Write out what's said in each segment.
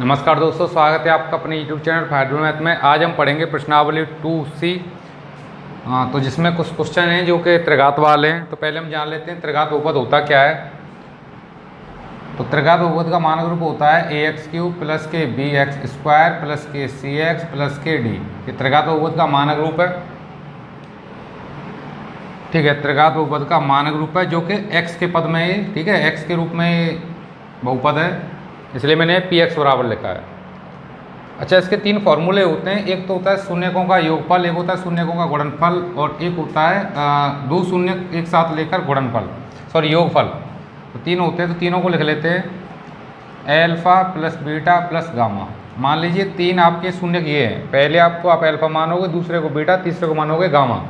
नमस्कार दोस्तों, स्वागत है आपका अपने YouTube चैनल फाइडल मैथ में। आज हम पढ़ेंगे प्रश्नावली 2C, तो जिसमें कुछ क्वेश्चन हैं जो कि त्रिघात वाले हैं। तो पहले हम जान लेते हैं त्रिघात बहुपद होता क्या है। तो त्रिघात बहुपद का मानक रूप होता है ax³ प्लस के bx² प्लस के cx प्लस के d। ये त्रिघात बहुपद का मानक रूप है। ठीक है, त्रिघात बहुपद का मानक रूप है जो कि x के पद में ही, ठीक है, x के रूप में बहुपद है, इसलिए मैंने px बराबर लिखा है। अच्छा, इसके तीन फॉर्मूले होते हैं। एक तो होता है शून्यकों का योगफल, एक होता है शून्यकों का गुणनफल, और एक होता है दो शून्य एक साथ लेकर गुणनफल, योगफल। तो तीन होते हैं, तो तीनों को लिख लेते हैं। Alpha plus beta plus gamma. मान लीजिए तीन आपके शून्य ये हैं, पहले आपको आप एल्फा मानोगे, दूसरे को बीटा, तीसरे को मानोगे गामा।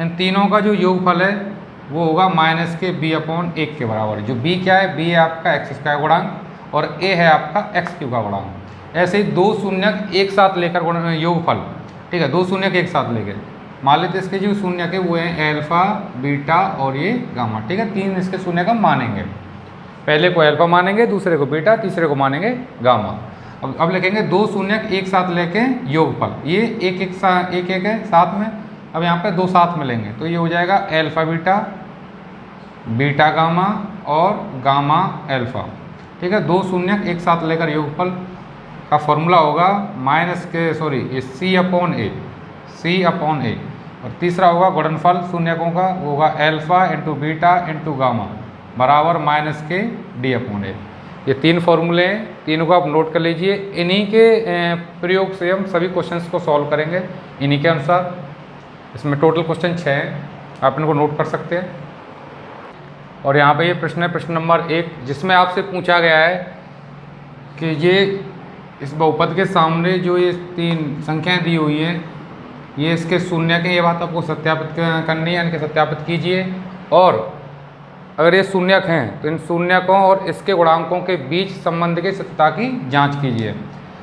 इन तीनों का जो योगफल है वो होगा माइनस के b/1 के बराबर। जो b क्या है, b है आपका x² गुणांक और a है आपका x³ का गुणांक। ऐसे ही दो शून्यक एक साथ लेकर योगफल, ठीक है, दो शून्यक एक साथ लेकर मान लेते इसके जो शून्यक है वो है एल्फा, बीटा और ये गामा। ठीक है, तीन इसके शून्यक हम मानेंगे। पहले को एल्फा मानेंगे, दूसरे को बीटा, तीसरे को मानेंगे गामा। अब लिखेंगे दो शून्यक एक साथ लेके योगफल। ये एक है साथ में, अब यहाँ पे दो साथ में लेंगे तो ये हो जाएगा एल्फा बीटा, बीटा गामा और गामा एल्फा। ठीक है, दो शून्यक एक साथ लेकर योगफल का फॉर्मूला होगा ये C/A। और तीसरा होगा गुणनफल शून्यकों का, वो होगा alpha into beta into gamma बराबर माइनस के D/A। ये तीन फॉर्मूले हैं, तीनों को आप नोट कर लीजिए। इन्हीं के प्रयोग से हम सभी क्वेश्चंस को सॉल्व करेंगे इन्हीं के अनुसार। इसमें टोटल क्वेश्चन 6 हैं, आप इनको नोट कर सकते हैं। और यहाँ पे ये प्रश्न है, प्रश्न नंबर 1, जिसमें आपसे पूछा गया है कि ये इस बहुपद के सामने जो ये तीन संख्याएं दी हुई हैं ये इसके शून्यक हैं। ये बात आपको सत्यापित करनी है, यानी कि सत्यापित कीजिए। और अगर ये शून्यक हैं तो इन शून्यकों और इसके गुणांकों के बीच संबंध की सत्यता की जांच कीजिए।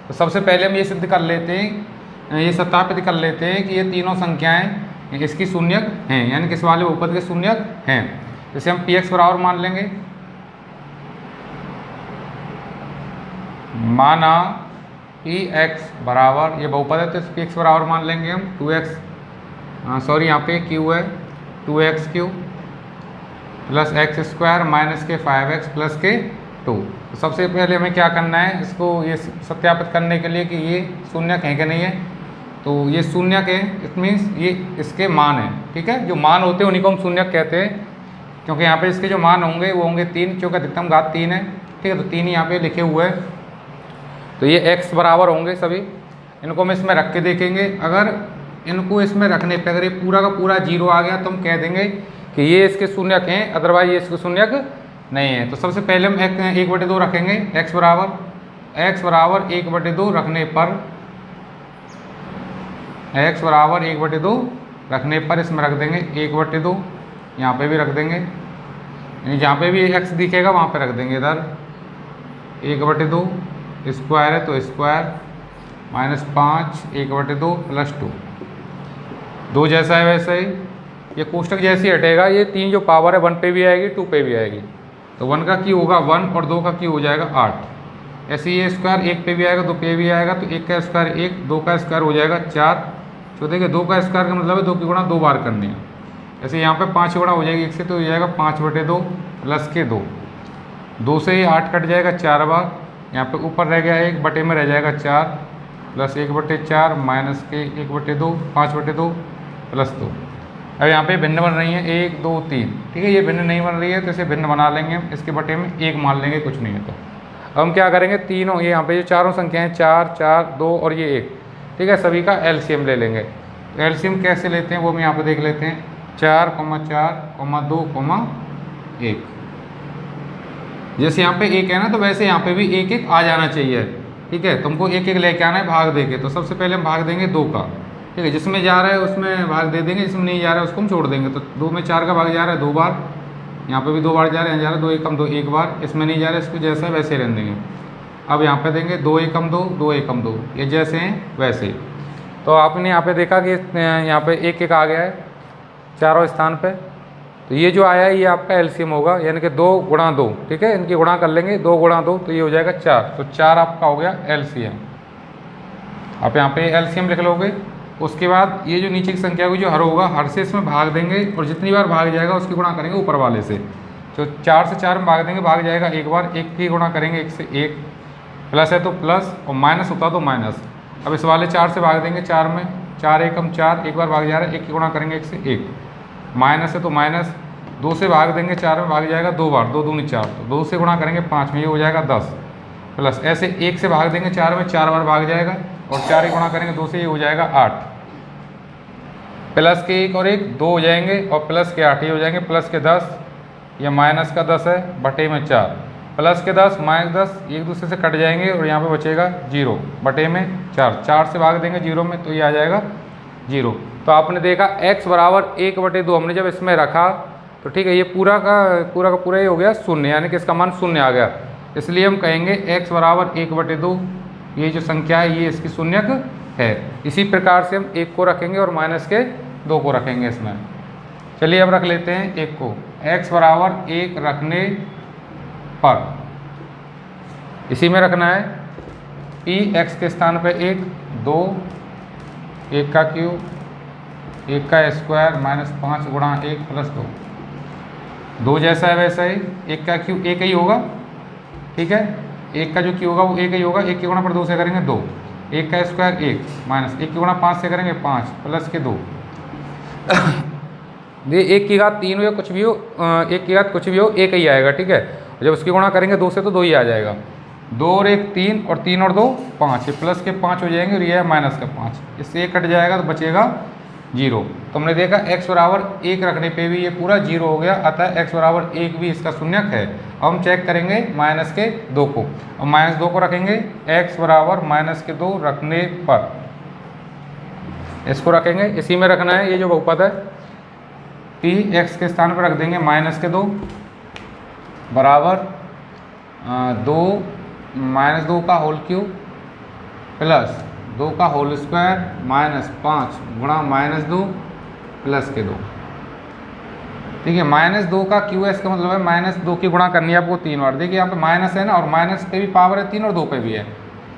तो सबसे पहले हम ये सिद्ध कर लेते हैं, ये सत्यापित कर लेते हैं कि ये तीनों संख्याएं इसकी शून्यक हैं, यानी कि इस वाले बहुपद के शून्यक हैं। जैसे हम px बराबर मान लेंगे, माना px बराबर, ये बहुपद है तो px बराबर मान लेंगे हम 2x, यहाँ पे q है 2x³ प्लस x² माइनस के 5x प्लस के 2। तो सबसे पहले हमें क्या करना है, इसको ये सत्यापित करने के लिए कि ये शून्यक है कि नहीं है। तो ये शून्यक है, इट मीन्स ये इसके मान है। ठीक है, जो मान होते हैं उन्हीं को हम शून्यक कहते हैं, क्योंकि यहाँ पे इसके जो मान होंगे वो होंगे 3, क्योंकि अधिकतम घात 3 है। ठीक है, तो 3 यहाँ पे लिखे हुए हैं, तो ये x बराबर होंगे सभी। इनको हम इसमें रख के देखेंगे। अगर इनको इसमें रखने पर अगर ये पूरा का पूरा 0 आ गया तो हम कह देंगे कि ये इसके शून्यक हैं, अदरवाइज ये इसके शून्यक नहीं है। तो सबसे पहले हम 1/2 रखेंगे। x बराबर 1/2 रखने पर, x बराबर 1/2 रखने पर इसमें रख देंगे 1/2, यहाँ पे भी रख देंगे, यानी जहाँ पे भी x दिखेगा वहाँ पे रख देंगे इधर 1/2। स्क्वायर है तो स्क्वायर माइनस 5 1/2 प्लस 2 जैसा है वैसा ही। ये कोष्टक जैसे हटेगा, ये 3 जो पावर है 1 पे भी आएगी 2 पे भी आएगी। तो 1 का की होगा 1 और 2 का की हो जाएगा 8। ऐसे ये स्क्वायर 1 पे भी आएगा 2 पे भी आएगा, तो 1 का स्क्वायर 1, 2 का स्क्वायर हो जाएगा 4। तो देखिए 2 का स्क्वायर का मतलब है 2 की गुणा 2 बार करनी है। ऐसे यहाँ पे 5 गुणा हो जाएगी 1 से, तो हो जाएगा 5/2 प्लस के 2 से ही 8 कट जाएगा 4 बार। यहाँ पे ऊपर रह गया 1 बटे में रह जाएगा 4 प्लस 1/4 माइनस के 1/2 5/2 प्लस 2। अब यहाँ पे भिन्न बन रही है 1 2 3। ठीक है, ये भिन्न नहीं बन रही है तो इसे भिन्न बना लेंगे हम, इसके बटे में 1 मान लेंगे, कुछ नहीं है। तो अब हम क्या करेंगे, तीनों ये यहाँ पे जो चारों संख्याएँ 4 4 2 और ये 1, ठीक है, सभी का एलसीएम ले लेंगे। तो एलसीएम कैसे लेते हैं वो हम यहाँ पे देख लेते हैं। 4, 4, 2, 1। जैसे यहाँ पे 1 है ना, तो वैसे यहाँ पे भी 1 1 आ जाना चाहिए। ठीक है, तुमको 1 1 लेके आना है भाग देके। तो सबसे पहले हम भाग देंगे 2 का। ठीक है, जिसमें जा रहा है उसमें भाग दे देंगे, जिसमें नहीं जा रहा है उसको हम छोड़ देंगे। तो 2 में 4 का भाग जा रहा है 2 बार, यहाँ पे भी 2 बार जा रहा है, जा रहा है 2 1 2 1 बार। इसमें नहीं जा रहा है, इसको जैसा है वैसे रहने देंगे। अब यहाँ पे देंगे 2 1 2 2 1 2, ये जैसे हैं वैसे ही। तो आपने यहाँ पे देखा कि यहाँ पे 1 1 आ गया है चारों स्थान पे। तो ये जो आया है ये आपका एलसीएम होगा, यानी कि 2 गुणा 2, ठीक है, इनकी गुणा कर लेंगे, 2 गुणा 2 तो ये हो जाएगा 4, तो 4 आपका हो गया एलसीएम। आप यहाँ पे एलसीएम लिख लोगे। उसके बाद ये जो नीचे की संख्या को जो हर होगा, हर से इसमें भाग देंगे और जितनी बार भाग जाएगा उसकी गुणा करेंगे ऊपर वाले से। तो 4 से 4 में भाग देंगे, भाग जाएगा एक बार, 1 की गुणा करेंगे 1 से 1, प्लस है तो प्लस और माइनस होता तो माइनस। अब इस वाले 4 से भाग देंगे 4 में, 4 एकम 4, एक बार भाग जा रहा है, 1 की गुणा करेंगे 1 से 1, माइनस है तो माइनस, 2 से भाग देंगे 4 में, भाग जाएगा 2 बार, 2 दूनी 4, तो 2 से गुणा करेंगे 5 में, ये हो जाएगा 10, प्लस ऐसे 1 से भाग देंगे 4 में, 4 बार भाग जाएगा और 4 की गुणा करेंगे 2 से, ये हो जाएगा 8, प्लस के 1 और 1 2 हो जाएंगे और प्लस के 8 ये हो जाएंगे, प्लस के 10, या माइनस का 10 है बटे में 4, प्लस के 10 माइनस 10 एक दूसरे से कट जाएंगे और यहाँ पे बचेगा 0 बटे में 4, 4 से भाग देंगे 0 में तो ये आ जाएगा 0। तो आपने देखा x बराबर 1/2 हमने जब इसमें रखा तो ठीक है, ये पूरा का पूरा ये हो गया 0, यानी कि इसका मान 0 आ गया। इसलिए हम कहेंगे x बराबर 1/2, ये जो संख्या है ये इसकी शून्यक है। इसी प्रकार से हम 1 को रखेंगे और माइनस के 2 को रखेंगे इसमें। चलिए अब रख लेते हैं 1 को, x बराबर 1 रखने पर इसी में रखना है p x के स्थान पे 1, 2, 1 का क्यूब, 1 का स्क्वायर माइनस 5 गुणा 1 प्लस 2, 2 जैसा है वैसा ही, 1 का क्यूब 1 ही होगा, ठीक है, 1 का जो क्यूब होगा वो 1 ही होगा, 1 की गुणा पर 2 से करेंगे 2, 1 का स्क्वायर 1 माइनस 1 की गुणा 5 से करेंगे 5 प्लस के 2 ये 1 की घात 3 हो या कुछ भी हो, 1 की घात कुछ भी हो 1 ही आएगा, ठीक है। जब उसकी गुणा करेंगे 2 से तो 2 ही आ जाएगा, 2 और 1 3 और 3 और 2 5, ये प्लस के 5 हो जाएंगे और ये है माइनस का 5, इससे 1 कट जाएगा तो बचेगा 0। तो हमने देखा x बराबर 1 रखने पे भी ये पूरा 0 हो गया, अतः x बराबर 1 भी इसका शून्यक है। अब हम चेक करेंगे माइनस के 2 को, और माइनस 2 को रखेंगे x बराबर माइनस के 2 रखने पर, इसको रखेंगे, इसी में रखना है, ये जो बहुपद है p x के स्थान पर रख देंगे माइनस के 2 बराबर 2 माइनस 2 का होल क्यूब प्लस 2 का होल स्क्वायर माइनस 5 गुणा माइनस 2 प्लस के 2, ठीक है। माइनस 2 का क्यू है, इसका मतलब है माइनस 2 की गुणा करनी है आपको 3 बार। देखिए यहाँ पे माइनस है ना, और माइनस पे भी पावर है 3 और 2 पे भी है।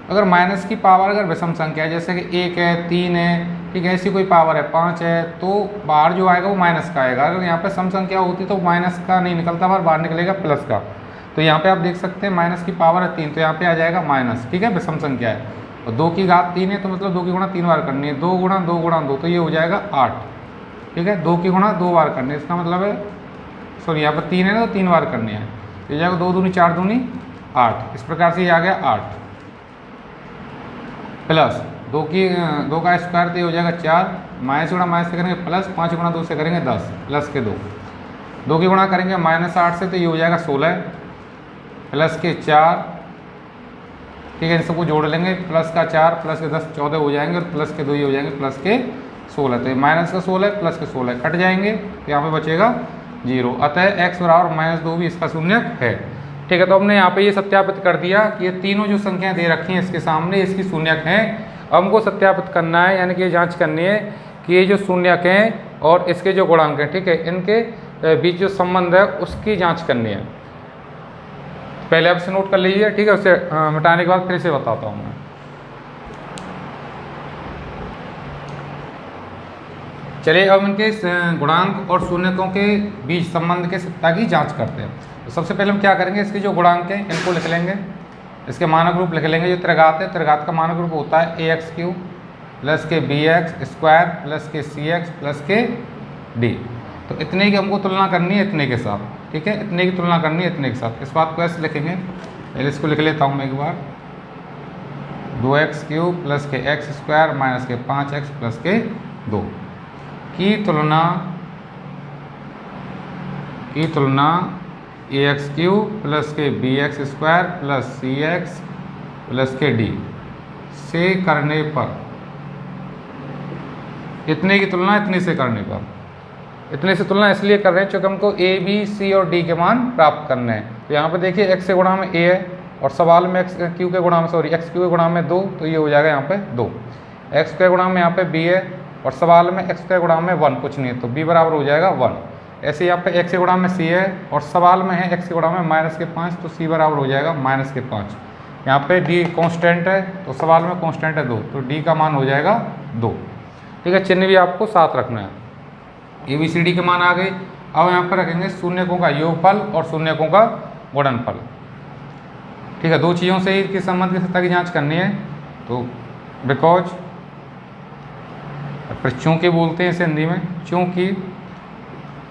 अगर माइनस की पावर अगर विषम संख्या है, जैसे कि 1 है 3 है, ठीक है, ऐसी कोई पावर है 5 है, तो बाहर जो आएगा वो माइनस का आएगा। अगर यहाँ पे सम संख्या होती तो माइनस का नहीं निकलता, बाहर निकलेगा प्लस का। तो यहाँ पे आप देख सकते हैं माइनस की पावर है 3, तो यहाँ पे आ जाएगा माइनस, ठीक है, विषम संख्या है। और 2 की घात 3 है तो मतलब 2 की गुणा 3 बार करनी है, 2 गुणा 2 गुणा 2 तो ये हो जाएगा 8, ठीक है। 2 की गुणा 2 बार करनी है, इसका मतलब है सॉरी यहाँ पर 3 है ना तो 3 बार करनी है, तो ये जाएगा 2 दूनी 4 दूनी 8, इस प्रकार से ये आ गया 8 प्लस 2 का स्क्वायर तो ये हो जाएगा 4, माइनस गुणा माइनस से करेंगे प्लस, 5 गुणा 2 से करेंगे 10 प्लस के 2 की गुणा करेंगे माइनस 8 से तो ये हो जाएगा 16 प्लस के 4, ठीक है, इन सबको जोड़ लेंगे, प्लस का 4 प्लस के 10 14 हो जाएंगे और प्लस के 2 ये हो जाएंगे प्लस के 16, तो ये माइनस का 16 प्लस के 16 कट जाएंगे, तो यहाँ पे बचेगा 0। अतः x बराबर -2 भी इसका शून्यक है, ठीक है। तो हमने यहाँ पे ये सत्यापित कर दिया कि ये तीनों जो संख्याएं दे रखी हैं इसके सामने इसकी शून्यक हैं। अब हमको सत्यापित करना है, यानी कि जाँच करनी है कि ये जो शून्यक हैं और इसके जो गुणांक हैं, ठीक है, इनके बीच जो संबंध है उसकी जाँच करनी है। पहले आप इसे नोट कर लीजिए, ठीक है, उसे मिटाने के बाद फिर से बताता हूँ मैं। चलिए अब इनके गुणांक और शून्यकों के बीच संबंध के सत्ता की जांच करते हैं। तो सबसे पहले हम क्या करेंगे, इसके जो गुणांक हैं इनको लिख लेंगे, इसके मानक रूप लिख लेंगे। जो त्रिघात है, त्रिघात का मानक रूप होता है ax³ प्लस के bx स्क्वायर प्लस के cx प्लस के d। तो इतने की हमको तुलना करनी है इतने के साथ, ठीक है, इतने की तुलना करनी है इतने के साथ। इस बात को ऐसे लिखेंगे, पहले इसको लिख लेता हूँ मैं एक बार, 2x³ प्लस के x स्क्वायर माइनस के 5x प्लस के 2 की तुलना ax³ प्लस के bx square plus cx plus के d से करने पर, इतने की तुलना इतने से करने पर, इतने से तुलना इसलिए कर रहे हैं क्योंकि हमको a, b, c और d के मान प्राप्त करने हैं। तो यहाँ पे देखिए x से गुणा में a है और सवाल में x³ के गुणा में x³ के गुणा में 2, तो ये हो जाएगा यहाँ पे 2, x के गुणा में यहाँ पे b है और सवाल में x के गुणा में 1 कुछ नहीं है, तो b बराबर हो जाएगा 1। ऐसे यहाँ पे x के गुणा में c है और सवाल में है x के गुणा में -5, तो c बराबर हो जाएगा -5। यहाँ पे d कांस्टेंट है तो सवाल में कांस्टेंट है 2, तो d का मान हो जाएगा 2। ठीक है, चिन्ह भी आपको साथ रखना है। ABCD के मान आ गए। अब यहाँ पर रखेंगे शून्यकों का योगफल और शून्यकों का गुणनफल। ठीक है, दो चीज़ों से ही किस संबंध की सत्ता की जांच करनी है, तो बिकॉज, फिर चूंकि बोलते हैं इसे हिंदी में, चूंकि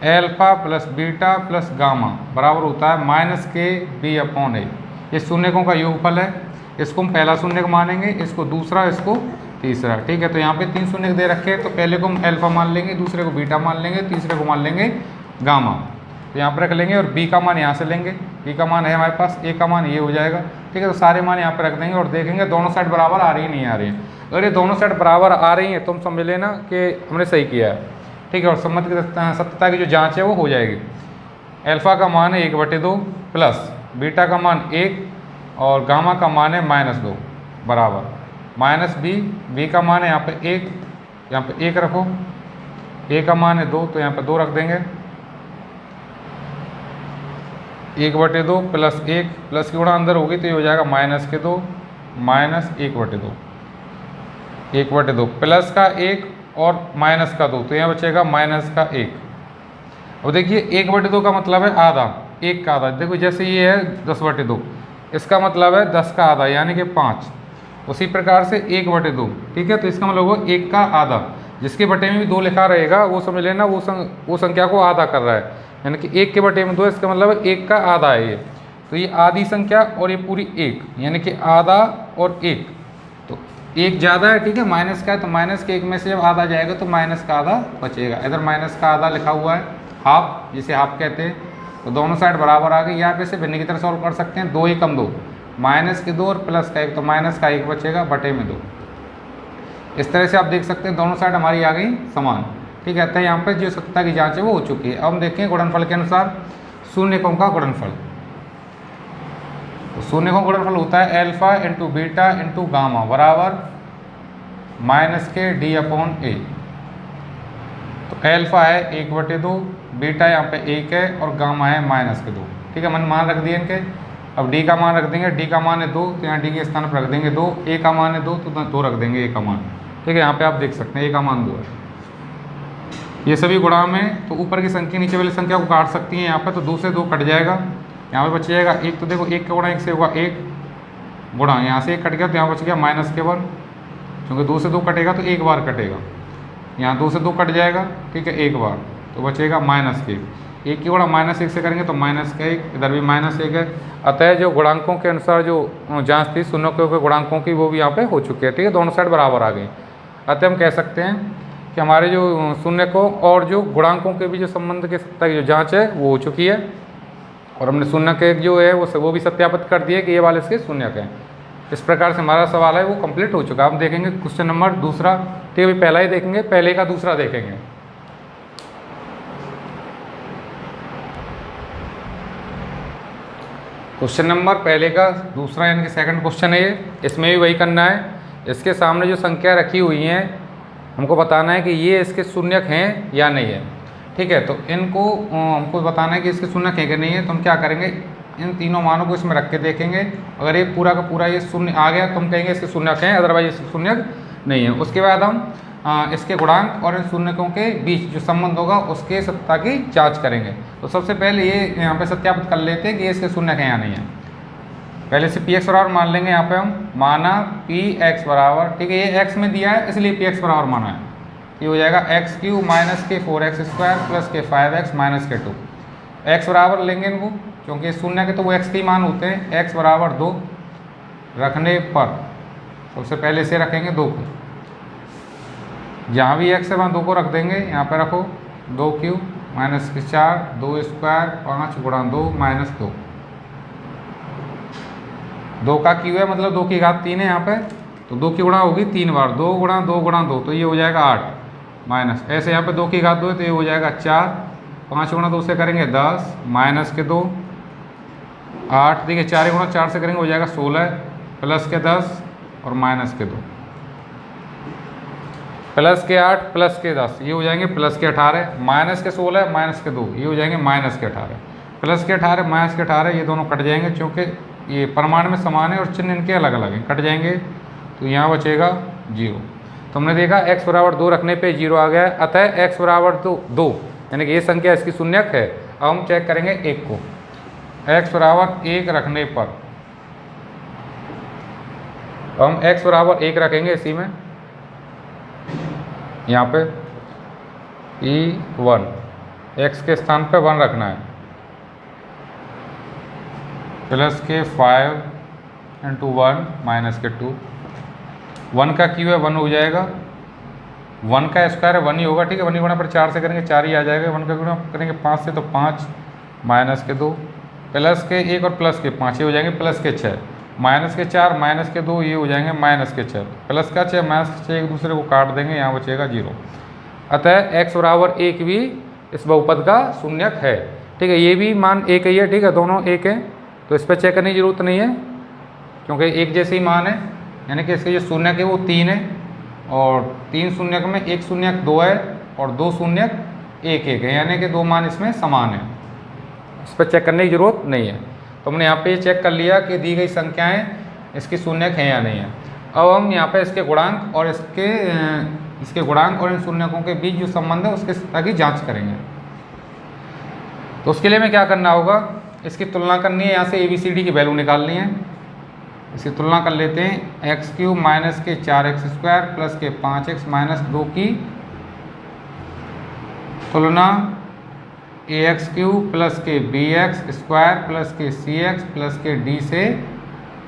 alpha plus beta plus gamma बराबर होता है -kb/a। ये शून्यकों का योगफल है। इसको हम पहला शून्यक मानेंगे, इसको दूसरा, इसको तीसरा। ठीक है, तो यहाँ पे 3 शून्यक दे रखे हैं, तो पहले को हम एल्फा मान लेंगे, दूसरे को बीटा मान लेंगे, तीसरे को मान लेंगे गामा। तो यहाँ पर रख लेंगे और b का मान यहाँ से लेंगे। b का मान है हमारे पास, a का मान ये हो जाएगा। ठीक है, तो सारे मान यहाँ पर रख देंगे और देखेंगे दोनों साइड बराबर आ रही है नहीं आ रही है। अगर ये दोनों साइड बराबर आ रही हैं तो हम समझ लेना कि हमने सही किया है। ठीक है, और संबंध की सत्यता की जो जांच है वो हो जाएगी। एल्फा का मान है 1/2 प्लस बीटा का मान 1 और गामा का मान है -2 बराबर -b का मान है यहाँ पे 1, यहाँ पे 1 रखो, a का मान है 2 तो यहाँ पे 2 रख देंगे। 1/2 प्लस 1 प्लस की गुणा अंदर होगी तो ये हो जाएगा -2 -1/2, 1/2 प्लस का 1 और माइनस का 2, तो यहाँ बचेगा -1। अब देखिए 1/2 का मतलब है आधा, 1 का आधा। देखो जैसे ये है 10/2, इसका मतलब है 10 का आधा यानी कि 5। उसी प्रकार से 1/2, ठीक है, तो इसका मतलब वो 1 का आधा, जिसके बटे में भी 2 लिखा रहेगा वो समझ लेना वो संख्या को आधा कर रहा है, यानी कि 1 के बटे में 2, इसका मतलब है 1 का आधा है ये। तो ये आधी संख्या और ये पूरी 1, यानी कि आधा और 1, तो 1 ज़्यादा है। ठीक है, माइनस का है तो माइनस के 1 में से जब आधा जाएगा तो माइनस का आधा बचेगा। इधर माइनस का आधा लिखा हुआ है, हाफ, जिसे हाफ कहते हैं। तो दोनों साइड बराबर आ गई। यहाँ पे से भिन्न की तरह सॉल्व कर सकते हैं, 2 एकम 2, माइनस के 2 और प्लस का 1, तो माइनस का 1 बचेगा बटे में 2। इस तरह से आप देख सकते हैं दोनों साइड हमारी आ गई समान। ठीक है, तो यहाँ पर जो सत्ता की जांच है वो हो चुकी है। अब हम देखें गुणनफल के अनुसार शून्यकों का गुणनफल। तो शून्यकों का गुणनफल होता है alpha into beta into gamma बराबर -kd/a। तो एल्फा है 1/2, बीटा यहाँ पे 1 है और गामा है -2। ठीक है, मन मान रख दिए इनके। अब d का मान रख देंगे, d का मान है 2 तो यहाँ d के स्थान पर रख देंगे 2, a का मान है 2 तो 2 रख देंगे a का मान। ठीक है, यहाँ पे आप देख सकते हैं a का मान 2 है। ये सभी गुणा में, तो ऊपर की संख्या नीचे वाली संख्या को काट सकती हैं यहाँ पे, तो 2 से 2 कट जाएगा, यहाँ पे बच जाएगा 1। तो देखो 1 का गुणा 1 से होगा 1 गुणा, यहाँ से 1 कट गया तो यहाँ बच गया -1, क्योंकि 2 से 2 कटेगा तो 1 बार कटेगा। यहाँ 2 से 2 कट जाएगा, ठीक है, 1 बार, तो बचेगा -1। 1 की गुणा -1 से करेंगे तो -1, इधर भी -1 है। अतः जो गुणांकों के अनुसार जो जांच थी शून्यकों के गुणांकों की वो भी यहाँ पे हो चुकी है। ठीक है, दोनों साइड बराबर आ गई। अतः हम कह सकते हैं कि हमारे जो शून्यकों और जो गुणांकों के भी जो संबंध के सत्ता की जो जाँच है वो हो चुकी है, और हमने शून्यक जो है वो भी सत्यापित कर दिए कि ये वाले इसके शून्यक हैं। इस प्रकार से हमारा सवाल है वो कंप्लीट हो चुका है। अब देखेंगे क्वेश्चन नंबर दूसरा। ठीक है, अभी पहला ही देखेंगे, पहले का दूसरा देखेंगे। क्वेश्चन नंबर पहले का दूसरा यानी कि सेकंड क्वेश्चन है ये। इसमें भी वही करना है, इसके सामने जो संख्या रखी हुई हैं हमको बताना है कि ये इसके शून्यक हैं या नहीं है। ठीक है, तो इनको हमको बताना है कि इसके शून्यक है कि नहीं है। तो हम क्या करेंगे, इन तीनों मानों को इसमें रख के देखेंगे। अगर ये पूरा का पूरा ये शून्य आ गया तो हम कहेंगे इसके शून्यक हैं, अदरवाइज इसके शून्यक नहीं है। उसके बाद हम इसके गुणांक और इन शून्यकों के बीच जो संबंध होगा उसके सत्ता की जांच करेंगे। तो सबसे पहले ये यहाँ पे सत्यापित कर लेते हैं कि ये इसके शून्यक हैं या नहीं है। पहले से px बराबर मान लेंगे। यहाँ पे हम माना px बराबर, ठीक है, ये x में दिया है इसलिए px बराबर माना है। ये हो जाएगा x³ - के 4x² प्लस के 5x - के 2। x बराबर लेंगे इनको, क्योंकि शून्य के तो वो x के ही मान होते हैं। x बराबर 2 रखने पर सबसे पहले से रखेंगे 2 को, जहाँ भी x है वहाँ 2 को रख देंगे। यहाँ पे रखो 2³ - के 4 2² 5 गुणा 2 - 2। 2 का क्यू है मतलब 2 की घात 3 है यहाँ पे, तो 2 की गुणा होगी 3 बार, 2 गुणा 2 गुणा 2 तो ये हो जाएगा 8 माइनस, ऐसे यहाँ पे 2 की घात 2 है तो ये हो जाएगा 4, 5 गुणा 2 से करेंगे 10 माइनस के 2 8, देखिए 4 गुणा 4 से करेंगे हो जाएगा 16 प्लस के 10 और माइनस के 2। प्लस के 8 प्लस के 10 ये हो जाएंगे प्लस के 18, माइनस के 16 माइनस के 2 ये हो जाएंगे माइनस के 18, प्लस के 18 माइनस के 18 ये दोनों कट जाएंगे, क्योंकि ये परिमाण में समान है और चिन्ह इनके अलग अलग हैं, कट जाएंगे, तो यहाँ बचेगा 0। तो हमने देखा x बराबर 2 रखने पे 0 आ गया है, अतः x बराबर 2 यानी कि ये संख्या इसकी शून्यक है। अब हम चेक करेंगे 1 को, x बराबर 1 रखने पर हम x बराबर 1 रखेंगे, इसी में यहाँ पे e1 x के स्थान पे 1 रखना है, प्लस के 5 इंटू 1 माइनस के 2, 1 का क्यू है 1 हो जाएगा, 1 का स्क्वायर है 1 ही होगा, ठीक है, 1 ही गुणा पर 4 से करेंगे 4 ही आ जाएगा, 1 का गुणा करेंगे 5 से तो 5 माइनस के 2, प्लस के 1 और प्लस के 5 ये हो जाएंगे प्लस के 6, माइनस के 4 माइनस के 2 ये हो जाएंगे माइनस के 6, प्लस का 6 माइनस के 6 एक दूसरे को काट देंगे, यहाँ बचेगा 0। अतः x बराबर 1 भी इस बहुपद का शून्यक है, ठीक है, ये भी मान 1 ही है, ठीक है, दोनों 1 है, तो इस पर चेक करने की जरूरत नहीं है क्योंकि एक जैसे ही मान है, यानी कि इसके जो शून्यक है वो 3 है, और 3 शून्यक में 1 शून्यक 2 है और 2 शून्यक 1 है, यानी कि 2 मान इसमें समान है, इस पर चेक करने की जरूरत नहीं है। तो हमने यहाँ पे चेक कर लिया कि दी गई संख्याएं इसकी शून्यक हैं या नहीं है। अब हम यहाँ पे इसके गुणांक और इसके गुणांक और इन शून्यकों के बीच जो संबंध है उसके की जांच करेंगे। तो उसके लिए हमें क्या करना होगा, इसकी तुलना करनी है, यहाँ से ABCD की वैल्यू निकालनी है। इसकी तुलना कर लेते हैं, x³ माइनस के 4x² प्लस के 5x माइनस 2 की तुलना ax³ प्लस के bx² प्लस के cx प्लस के d से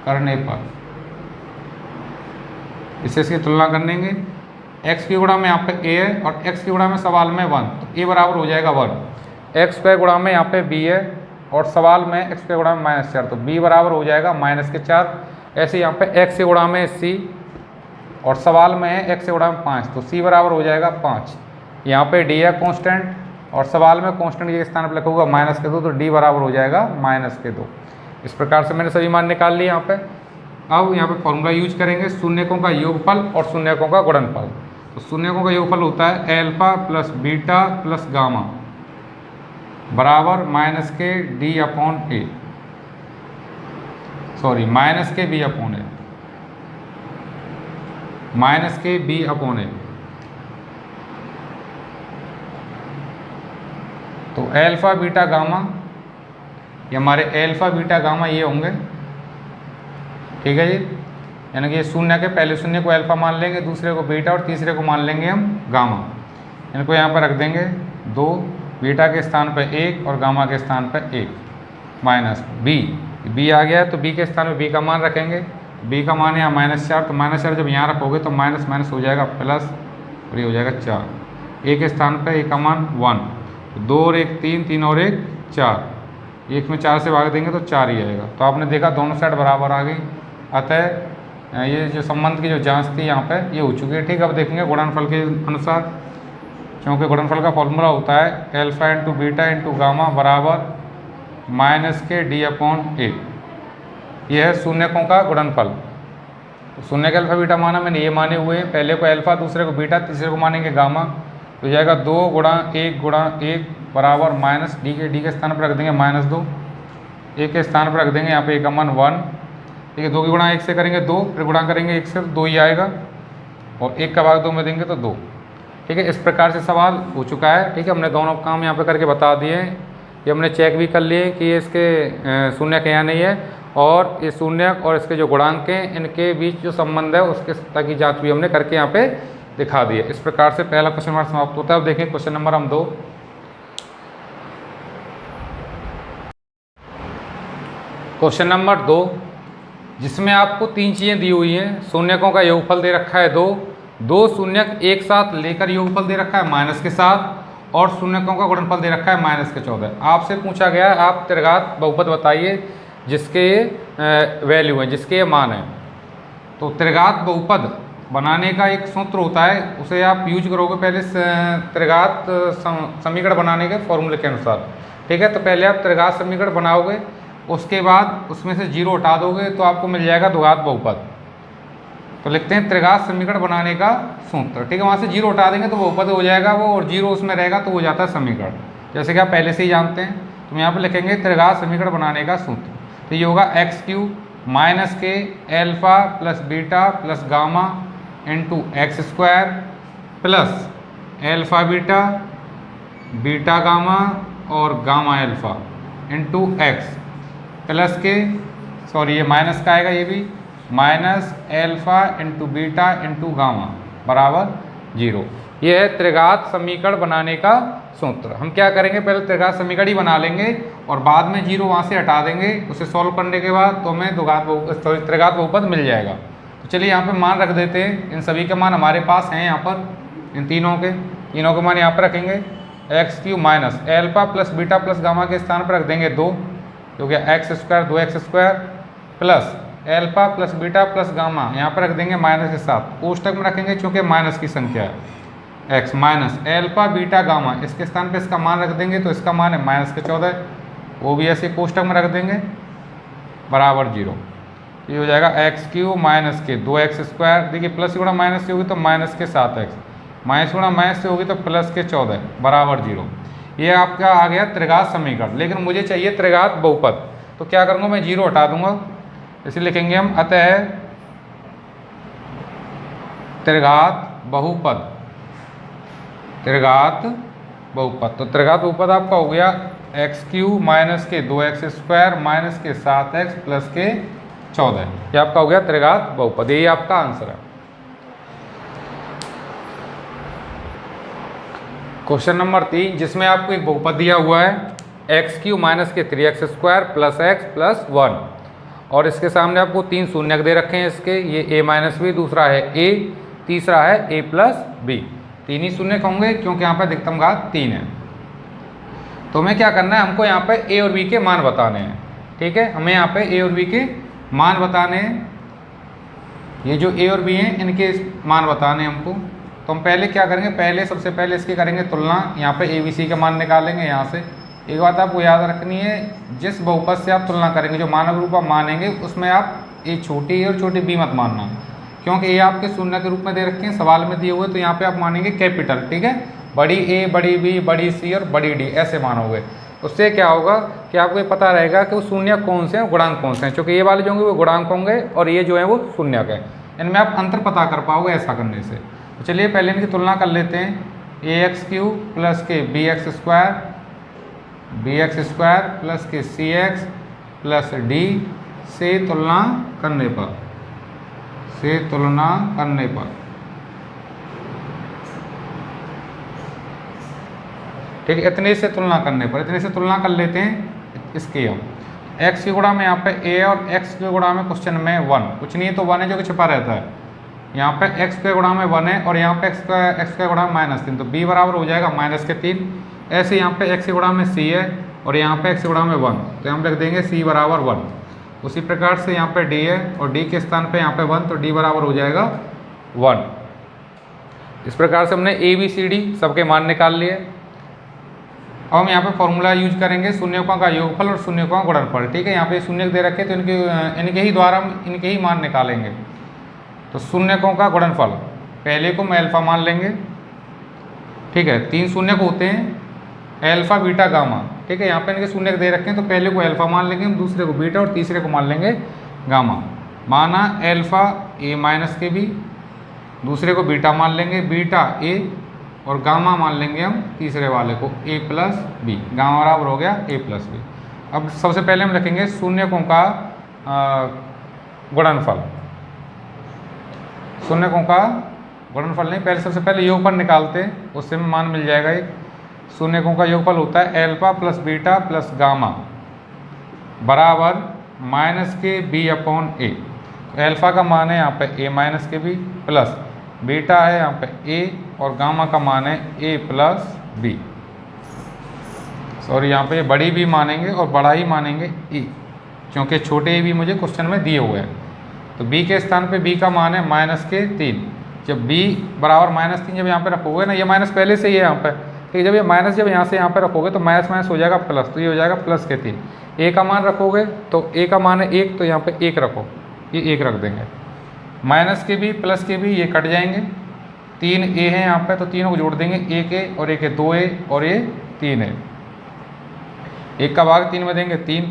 करने पर, इससे इसकी तुलना करेंगे। x की गुणा में यहाँ पे a है और x की गुणा में सवाल में 1, तो a बराबर हो जाएगा 1, x² गुणा में यहाँ पे b है और सवाल में x² गुणा में -4, तो b बराबर हो जाएगा -4। ऐसे यहाँ पे x से गुणा में c और सवाल में है x से गुणा में 5, तो c बराबर हो जाएगा 5। यहाँ पे d है कांस्टेंट और सवाल में कांस्टेंट के स्थान पर लिखा होगा -2, तो d बराबर हो जाएगा -2। इस प्रकार से मैंने सभी मान निकाल लिए यहाँ पे। अब यहाँ पे फॉर्मूला यूज करेंगे, शून्यकों का योगफल और शून्यकों का गुणनफल। तो शून्यकों का योगफल होता है alpha plus beta plus gamma बराबर माइनस के b अपॉन a, तो अल्फा बीटा गामा, ये हमारे अल्फा बीटा गामा ये होंगे, ठीक है जी, यानी कि शून्य के पहले शून्य को अल्फा मान लेंगे, दूसरे को बीटा और तीसरे को मान लेंगे हम गामा। इनको यहाँ पर रख देंगे 2, बीटा के स्थान पर 1 और गामा के स्थान पर 1 माइनस b आ गया, तो b के स्थान पर b का मान रखेंगे, b का मान यहाँ -4, तो -4 जब यहाँ रखोगे तो माइनस माइनस हो जाएगा प्लस और ये हो जाएगा 4, a के स्थान पर a का मान 1, 2 और 1 3, 3 और 1 4, 1 में 4 से भाग देंगे तो 4 ही आएगा। तो आपने देखा दोनों साइड बराबर आ गई, अतः ये जो संबंध की जो जांच थी यहाँ पे ये हो चुकी है, ठीक है। अब देखेंगे गुणनफल के अनुसार, क्योंकि गुणनफल का फॉर्मूला होता है alpha into beta into gamma बराबर माइनस के d अपॉन a, यह है शून्यकों का गुणनफल। तो शून्य के अल्फा बीटा माना मैंने ये माने हुए हैं, पहले को अल्फा दूसरे को बीटा तीसरे को मानेंगे गामा, तो जाएगा 2 गुणा 1 बराबर माइनस d के स्थान पर रख देंगे -2, a के स्थान पर रख देंगे यहाँ पे a का मान 1, ठीक है, 2 की गुणा 1 से करेंगे 2, फिर गुणा करेंगे 1 से तो 2 ही आएगा, और 1 का भाग 2 में देंगे तो 2, ठीक है। इस प्रकार से सवाल हो चुका है, ठीक है। हमने दोनों काम यहाँ पे करके बता दिए हैं, ये हमने चेक भी कर लिए कि ये इसके शून्यक यहाँ नहीं है, और ये शून्यक और इसके जो गुणांक हैं इनके बीच जो संबंध है उसके सत्ता की जाँच भी हमने करके यहाँ पे दिखा दी है। इस प्रकार से पहला क्वेश्चन हमारा समाप्त होता है। अब देखें क्वेश्चन नंबर हम 2, क्वेश्चन नंबर 2 जिसमें आपको 3 चीज़ें दी हुई हैं। शून्यकों का योगफल दे रखा है 2, 2 शून्यक एक साथ लेकर योगफल दे रखा है माइनस के साथ, और शून्यकों का गुणनफल दे रखा है -14। आपसे पूछा गया है आप त्रिघात बहुपद बताइए जिसके वैल्यू हैं, जिसके मान हैं। तो त्रिघात बहुपद बनाने का एक सूत्र होता है, उसे आप यूज करोगे पहले त्रिघात समीकरण बनाने के फॉर्मूले के अनुसार, ठीक है। तो पहले आप त्रिघात समीकरण बनाओगे, उसके बाद उसमें से 0 हटा दोगे तो आपको मिल जाएगा द्विघात बहुपद। तो लिखते हैं त्रिघात समीकरण बनाने का सूत्र। ठीक है, वहाँ से जीरो हटा देंगे तो बहुपद हो जाएगा वो, और जीरो उसमें रहेगा तो हो जाता है समीकरण, जैसे कि आप पहले से ही जानते हैं। तो यहाँ पर लिखेंगे त्रिघात समीकरण बनाने का सूत्र। तो ये होगा x q minus k alpha plus beta plus gamma into x square plus alpha beta beta gamma और gamma alpha into x plus k, sorry ये माइनस का आएगा, ये भी minus alpha into beta into gamma बराबर zero. ये है त्रिघात समीकरण बनाने का सूत्र। हम क्या करेंगे, पहले त्रिघात समीकरण ही बना लेंगे और बाद में जीरो वहाँ से हटा देंगे। उसे सॉल्व करने के बाद तो हमें त्रिघात बहुपद मिल जाएगा। तो चलिए यहाँ पे मान रख देते हैं। इन सभी के मान हमारे पास हैं यहाँ पर, इन तीनों के मान यहाँ पर रखेंगे। X q minus alpha plus beta plus gamma के स्थान पर रख देंगे 2, तो क्या x square 2x square plus alpha plus beta plus gamma यहाँ पर रख देंगे माइनस के साथ, कोष्टक में रखेंगे चूँकि माइनस की संख्या है। X minus alpha beta gamma, इसके स्थान पे इसका मान रख देंगे तो इसका मान है माइनस के 14, वो भी ऐसे कोष्टक में रख देंगे बराबर जीरो। ये हो जाएगा एक्स क्यू माइनस के 2x स्क्वायर, देखिए प्लस गुणा माइनस से होगी तो माइनस के 7x, माइनस गुणा माइनस से होगी तो प्लस के 14 बराबर जीरो। ये आपका आ गया त्रिघात समीकरण। लेकिन मुझे चाहिए त्रिघात बहुपद, तो क्या करूँगा, मैं जीरो हटा दूंगा। इसे लिखेंगे हम अतः त्रिघात बहुपद, त्रिघात बहुपद। तो त्रिघात बहुपद आपका हो गया एक्स क्यू माइनस के 2x स्क्वायर माइनस के 7x प्लस के 14। ये आपका हो गया त्रिघात बहुपद, यही आपका आंसर है। क्वेश्चन नंबर 3, जिसमें आपको एक बहुपद दिया हुआ है एक्स क्यू माइनस के 3x square plus x plus 1, और इसके सामने आपको 3 शून्यक दे रखे हैं इसके, ये a माइनस बी, दूसरा है a, तीसरा है a प्लस बी। 3 ही शून्यक होंगे क्योंकि यहाँ पर अधिकतम घात 3 है। तो हमें क्या करना है, हमको यहाँ पे a और b के मान बताने हैं। ठीक है, हमें यहाँ पे a और b के मान बताने हैं। ये जो a और b हैं इनके मान बताने हैं हमको। तो हम पहले क्या करेंगे, पहले सबसे पहले इसकी करेंगे तुलना। यहाँ पे a b c के मान निकालेंगे। यहाँ से एक बात आपको याद रखनी है, जिस बहुपद से आप तुलना करेंगे, जो मानक रूप आप मानेंगे, उसमें आप a छोटी a और छोटी b मत मानना, क्योंकि ये आपके शून्य के रूप में दे रखे हैं, सवाल में दिए हुए। तो यहाँ पे आप मानेंगे कैपिटल। ठीक है, बड़ी a बड़ी b बड़ी c और बड़ी d ऐसे मानोगे। उससे क्या होगा कि आपको ये पता रहेगा कि वो शून्य कौन से हैं, गुणांक कौन से हैं। क्योंकि ये वाले जो होंगे वो गुणांक होंगे और ये जो है वो शून्यक है। इनमें आप अंतर पता कर पाओगे ऐसा करने से। तो चलिए पहले इनकी तुलना कर लेते हैं। ए एक्स क्यू प्लस के बी एक्स स्क्वायर प्लस के सी एक्स प्लस डी से तुलना करने पर, ठीक है, इतने से तुलना करने पर, इतने से तुलना कर लेते हैं इसकी हम। x की गुणा में यहाँ पे a और x के गुणा में क्वेश्चन में 1, कुछ नहीं है तो 1 है जो कि छिपा रहता है। यहाँ पे x के गुणा में 1 है और यहाँ पे x के गुणा में -3, तो b बराबर हो जाएगा -3। ऐसे यहाँ पे x के गुणा में c है और यहाँ पे x के गुणा में 1, तो हम लिख देंगे c बराबर 1। उसी प्रकार से यहाँ पे d है और d के स्थान पे यहाँ पे 1, तो d बराबर हो जाएगा 1। इस प्रकार से हमने a b c d सबके मान निकाल लिए। अब हम यहाँ पे फॉर्मूला यूज करेंगे शून्यकों का योगफल और शून्यकों का गुणनफल। ठीक है, यहाँ पे शून्यक दे रखे तो इनके ही द्वारा हम इनके ही मान निकालेंगे। तो शून्यकों का गुणनफल, पहले को हम अल्फा मान लेंगे। ठीक है, 3 शून्यक होते हैं, अल्फा बीटा गामा। ठीक है, यहाँ पे इनके शून्यक दे रखे हैं तो पहले को अल्फा मान लेंगे हम, दूसरे को बीटा और तीसरे को मान लेंगे गामा। माना अल्फा a माइनस के बी, दूसरे को बीटा मान लेंगे बीटा a, और गामा मान लेंगे हम तीसरे वाले को a प्लस बी। गामा बराबर हो गया a प्लस बी। अब सबसे पहले हम रखेंगे शून्यकों का गुणनफल। शून्यकों का गुणनफल नहीं, पहले सबसे पहले योगफल निकालते हैं, उससे में मान मिल जाएगा एक। शून्यकों का योगफल होता है alpha plus beta plus gamma बराबर माइनस के बी अपॉन ए। तो अल्फा का मान है यहाँ पे a माइनस के बी प्लस बीटा है यहाँ पे a और गामा का मान है a प्लस बी। सॉरी, यहाँ पे बड़ी भी मानेंगे और बड़ा ही मानेंगे e, क्योंकि छोटे भी मुझे क्वेश्चन में दिए हुए हैं। तो b के स्थान पे b का मान है -3। जब b बराबर -3 जब यहाँ पे रखोगे ना, ये माइनस पहले से ही है यहाँ पे, ठीक है, जब ये माइनस जब यहाँ से यहाँ पे रखोगे तो माइनस माइनस हो जाएगा प्लस, तो ये हो जाएगा +3। a का मान रखोगे तो a का मान है 1, तो यहाँ पे 1 रखो, ये 1 रख देंगे। माइनस के भी प्लस के भी ये कट जाएंगे, 3a है यहाँ पे तो तीनों को जोड़ देंगे, एक a और एक 2a और ये 3a, एक का भाग 3 में देंगे 3,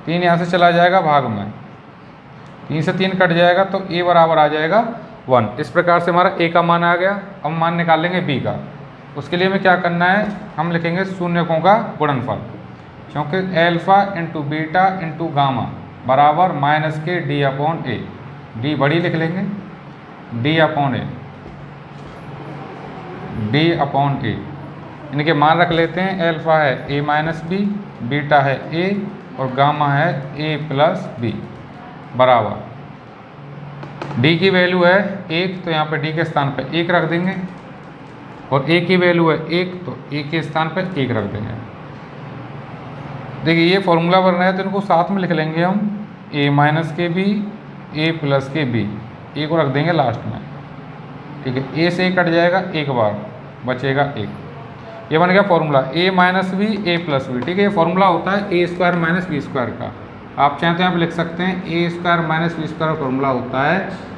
3 यहाँ से चला जाएगा भाग में, 3 से 3 कट जाएगा तो a बराबर आ जाएगा 1। इस प्रकार से हमारा a का मान आ गया। अब मान निकाल लेंगे b का। उसके लिए हमें क्या करना है, हम लिखेंगे शून्यकों का गुणनफल, क्योंकि alpha into beta into gamma बराबर माइनस के डी अपॉन ए, डी बड़ी लिख लेंगे, डी अपॉन ए, डी अपॉन ए। इनके मान रख लेते हैं, एल्फा है ए माइनस बी, बीटा है ए और गामा है ए प्लस बी बराबर, डी की वैल्यू है 1 तो यहाँ पे डी के स्थान पे 1 रख देंगे, और ए की वैल्यू है 1 तो ए के स्थान पे 1 रख देंगे। देखिए ये फॉर्मूला बन रहा है तो इनको साथ में लिख लेंगे हम, ए माइनस के बी, ए प्लस के बी, ए को रख देंगे लास्ट में, ठीक है। ए से कट जाएगा एक बार, बचेगा 1, ये बन गया formula a minus b a plus b, ठीक है। ये फॉर्मूला होता है a square minus b square का, आप चाहें तो यहाँ पे लिख सकते हैं a square minus b square formula होता है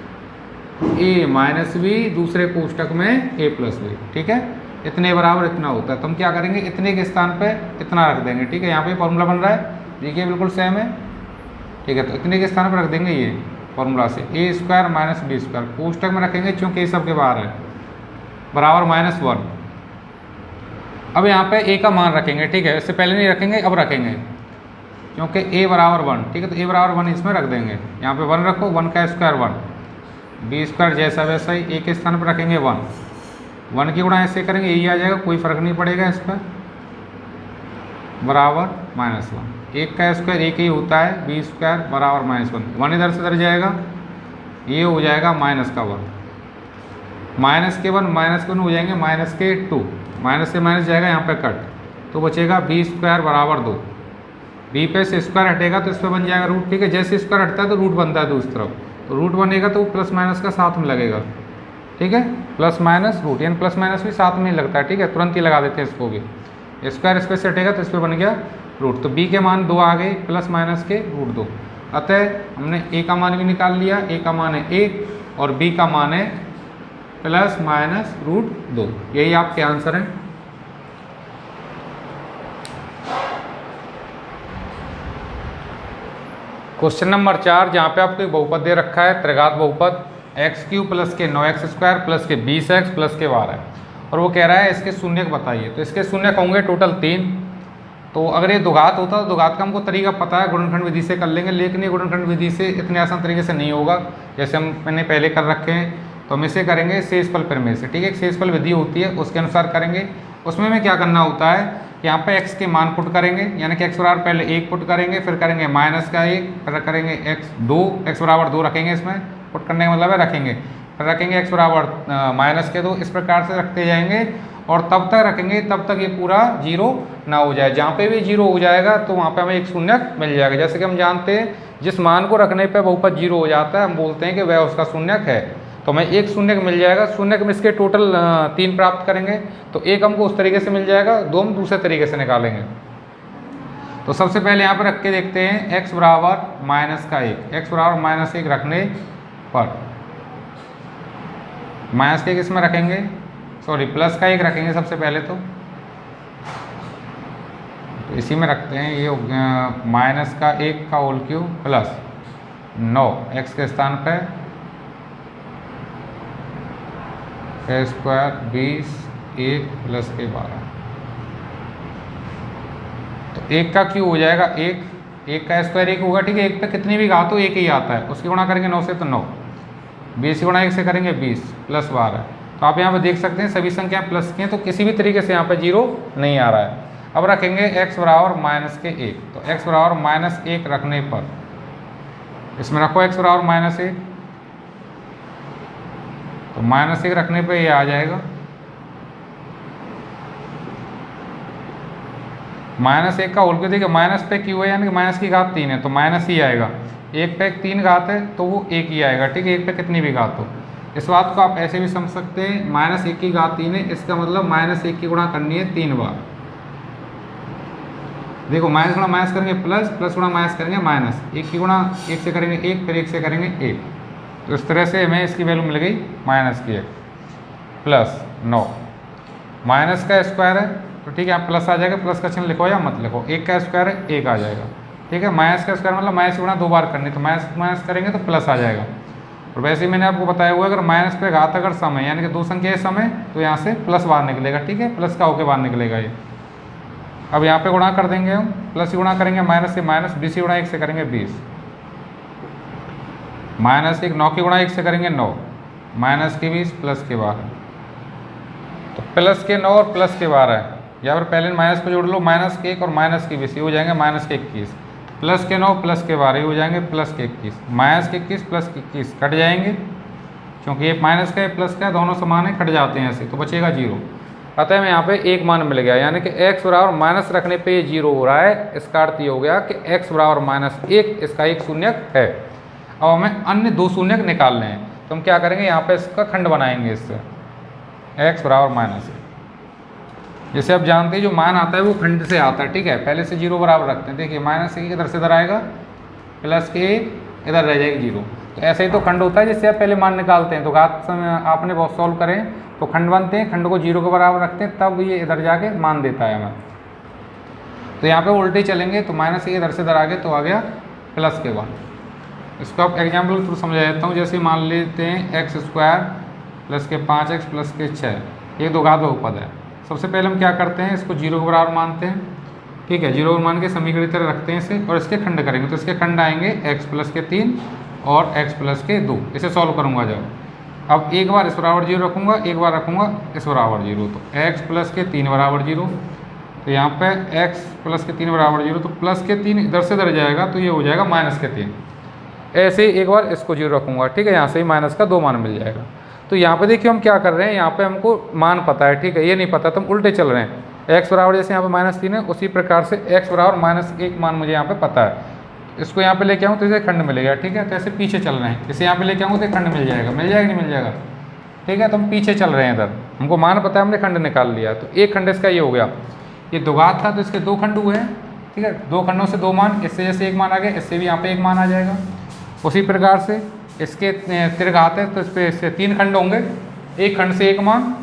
ए माइनस बी दूसरे कोष्टक में ए प्लस बी, ठीक है। इतने बराबर इतना होता है, तो हम क्या करेंगे, इतने के स्थान पे इतना रख देंगे, ठीक है। यहाँ पे फॉर्मूला बन रहा है, देखिए बिल्कुल सेम है, ठीक है। तो इतने के स्थान पर रख देंगे ये फॉर्मूला से ए स्क्वायर माइनस बी स्क्वायर, कोष्टक में रखेंगे क्योंकि ये सब के बाहर है, बराबर -1। अब यहाँ पे ए का मान रखेंगे, ठीक है। इससे पहले नहीं रखेंगे, अब रखेंगे, क्योंकि ए बराबर 1, ठीक है। तो ए बराबर 1 इसमें रख देंगे, यहाँ पे 1 रखो, 1 का स्क्वायर 1, बी स्क्वायर जैसा वैसा ही, ए के स्थान पर रखेंगे 1 की गुणा ऐसे करेंगे, यही आ जाएगा, कोई फर्क नहीं पड़ेगा इस पर, बराबर -1। 1 का स्क्वायर 1 ही होता है, बी स्क्वायर बराबर -1 इधर से इधर जाएगा, ये हो जाएगा -1, -1 हो जाएंगे -2, माइनस से माइनस जाएगा यहाँ पे कट, तो बचेगा बी स्क्वायर बराबर 2, बी पे से स्क्वायर हटेगा तो इस पर बन जाएगा रूट, ठीक है। जैसे स्क्वायर हटता है तो रूट बनता है दूसरी तरफ, तो रूट बनेगा तो प्लस माइनस का साथ में लगेगा, ठीक है। प्लस माइनस रूट, यानी प्लस माइनस भी साथ में ही लगता है, ठीक है। तुरंत ही लगा देते हैं इसको भी, स्क्वायर इस पर से हटेगा तो इस पर बन गया रूट, तो बी के मान 2 आ गए, प्लस माइनस के रूट 2। अतः हमने ए का मान भी निकाल लिया, ए का मान है 1 और बी का मान है प्लस माइनस रूट 2, यही आपके आंसर है। क्वेश्चन नंबर 4, जहाँ पे आपको एक बहुपद दे रखा है, त्रिघात बहुपद x³ प्लस के 9x² प्लस के 20x प्लस के 12, और वो कह रहा है इसके शून्यक बताइए। तो इसके शून्यक होंगे टोटल 3। तो अगर ये दुघात होता तो दुघात का हमको तरीका पता है, गुणनखंड विधि से कर लेंगे, लेकिन ये गुणनखंड विधि से इतने आसान तरीके से नहीं होगा, जैसे मैंने पहले कर रखे हैं। तो हम इसे करेंगे शेषफल प्रमेय से, ठीक है। शेषफल विधि होती है, उसके अनुसार करेंगे। उसमें हमें क्या करना होता है, यहाँ पे x के मान पुट करेंगे, यानी कि x बराबर पहले 1 पुट करेंगे, फिर करेंगे -1, फिर करेंगे x बराबर 2 रखेंगे, इसमें पुट करने का मतलब है रखेंगे, फिर रखेंगे x बराबर -2, इस प्रकार से रखते जाएंगे और तब तक रखेंगे तब तक ये पूरा 0 ना हो जाए। जहाँ पे भी 0 हो जाएगा तो वहाँ पे हमें एक शून्यक मिल जाएगा। जैसे कि हम जानते हैं जिस मान को रखने पर बहुपद 0 हो जाता है, हम बोलते हैं कि वह उसका शून्यक है। तो हमें एक शून्यक मिल जाएगा, शून्यक में इसके टोटल 3 प्राप्त करेंगे, तो एक हमको उस तरीके से मिल जाएगा, 2 हम दूसरे तरीके से निकालेंगे। तो सबसे पहले यहाँ पर रख के देखते हैं, x बराबर -1, x बराबर -1 रखने पर -1 इसमें रखेंगे, सॉरी प्लस का 1 रखेंगे सबसे पहले। तो इसी में रखते हैं, ये हो गया -1 का होल क्यूब प्लस 9 x के स्थान पर स्क्वायर 20 1 प्लस के 12, तो 1 का क्यूब हो जाएगा 1 का स्क्वायर 1 होगा, ठीक है। 1 पे कितनी भी घात हो 1 ही आता है, उसकी गुणा करेंगे 9 से तो 9, 20 गुणा 1 से करेंगे 20 प्लस 12। तो आप यहाँ पे देख सकते हैं सभी संख्या प्लस की हैं, तो किसी भी तरीके से यहाँ पे 0 नहीं आ रहा है। अब रखेंगे x बराबर -1, तो x बराबर -1 रखने पर इसमें रखो x बराबर -1, तो -1 रखने पे ये आ जाएगा, -1 का होल क्यूब, देखिए माइनस पे क्यू है, यानी कि माइनस की घात 3 है तो माइनस ही आएगा। 1 पे 3 घात है तो वो 1 ही आएगा, ठीक है। 1 पे कितनी भी घात हो, इस बात को आप ऐसे भी समझ सकते हैं, -1 की घात 3 है, इसका मतलब -1 की गुणा करनी है 3 बार। देखो माइनस गुणा माइनस करेंगे प्लस, प्लस गुणा माइनस करेंगे माइनस, 1 की गुणा 1 से करेंगे 1, फिर 1 से करेंगे 1, तो इस तरह से हमें इसकी वैल्यू मिल गई माइनस की 1 प्लस 9। माइनस का स्क्वायर है तो ठीक है, यहाँ प्लस आ जाएगा, प्लस का चिन्ह लिखो या मत लिखो। 1 का स्क्वायर है 1 आ जाएगा, ठीक है। माइनस का स्क्वायर मतलब माइनस गुणा 2 बार करनी, तो माइनस माइनस करेंगे तो प्लस आ जाएगा। और वैसे ही मैंने आपको बताया हुआ है, अगर माइनस पे घात अगर सम है, यानी कि 2 संख्या सम है, तो यहाँ से प्लस बाहर निकलेगा, ठीक है, प्लस का होके बाहर निकलेगा ये। अब यहाँ पे गुणा कर देंगे हम, प्लस से गुणा करेंगे माइनस से माइनस, 20 गुणा 1 से करेंगे 20, माइनस 1 9 की गुणा 1 से करेंगे 9, माइनस के 20 प्लस के 12। तो प्लस के 9 और प्लस के 12, या फिर पहले माइनस को जोड़ लो, माइनस के 1 और माइनस के 20, ये हो जाएंगे माइनस के 21, प्लस के 9 प्लस के 12 ये हो जाएंगे प्लस के 21, माइनस के 21 प्लस के 21 कट जाएंगे, क्योंकि ये माइनस का है प्लस का है, दोनों समान है, कट जाते हैं ऐसे, तो बचेगा 0। अतः हमें यहाँ पे एक मान मिल गया, यानी कि x बराबर माइनस रखने पे ये 0 हो रहा है। इसका अर्थ ये हो गया कि x बराबर -1, इसका एक शून्यक है। अब हमें अन्य 2 शून्यक निकालने हैं, तो हम क्या करेंगे, यहाँ पे इसका खंड बनाएंगे इससे, x बराबर -1। जैसे आप जानते हैं जो मान आता है वो खंड से आता है, ठीक है। पहले से 0 बराबर रखते हैं, देखिए -1 इधर से इधर आएगा, प्लस के इधर रह जाएगी 0। तो ऐसे ही तो खंड होता है, जिससे आप पहले मान निकालते हैं। तो घात आपने बहुत सॉल्व करें तो खंड बनते हैं, खंड को 0 के बराबर रखते हैं, तब ये इधर जाके मान देता है हमें। तो यहाँ पे उल्टे चलेंगे, तो -1 इधर से इधर आ गए तो आ गया प्लस के 1। इसको आप एग्जाम्पल के थ्रू समझा देता हूँ। जैसे मान लेते हैं x² प्लस के 5x प्लस के 6, ये 2 घात बहुपद है। सबसे पहले हम क्या करते हैं, इसको 0 के बराबर मानते हैं, ठीक है। 0 मान के समीकरण की तरह रखते हैं इसे, और इसके खंड करेंगे। तो इसके खंड आएंगे x प्लस के 3 और x प्लस के 2। इसे सॉल्व करूँगा जब, अब एक बार इस बराबर 0 रखूँगा, एक बार रखूँगा इस बराबर 0, तो x प्लस के 3 बराबर 0। तो यहाँ पे x प्लस के 3 बराबर 0, तो प्लस के 3 इधर से इधर जाएगा, तो ये हो जाएगा -3। ऐसे ही एक बार इसको 0 रखूँगा, ठीक है, यहाँ से ही माइनस का 2 मान मिल जाएगा। तो यहाँ पे देखिए हम क्या कर रहे हैं, यहाँ पे हमको मान पता है, ठीक है, ये नहीं पता तो हम उल्टे चल रहे हैं। x बराबर जैसे यहाँ पे -3 है, उसी प्रकार से x बराबर -1 मान मुझे यहाँ पे पता है। इसको यहाँ पे लेके आऊँ तो इसे खंड मिलेगा, ठीक है। तो ऐसे पीछे चल रहे हैं, इसे यहाँ पे लेके आऊँ तो खंड मिल जाएगा, मिल जाएगा नहीं मिल जाएगा, ठीक है। तो हम पीछे चल रहे हैं इधर, हमको मान पता है, हमने खंड निकाल लिया। तो एक खंड इसका ये हो गया, ये 2 घात था तो इसके 2 खंड हुए हैं, ठीक है। 2 खंडों से 2 मान, इससे जैसे 1 मान आ गया, इससे भी यहाँ पे 1 मान आ जाएगा। उसी प्रकार से इसके त्रिघात है तो इस पर इससे 3 खंड होंगे, एक खंड से 1 मान,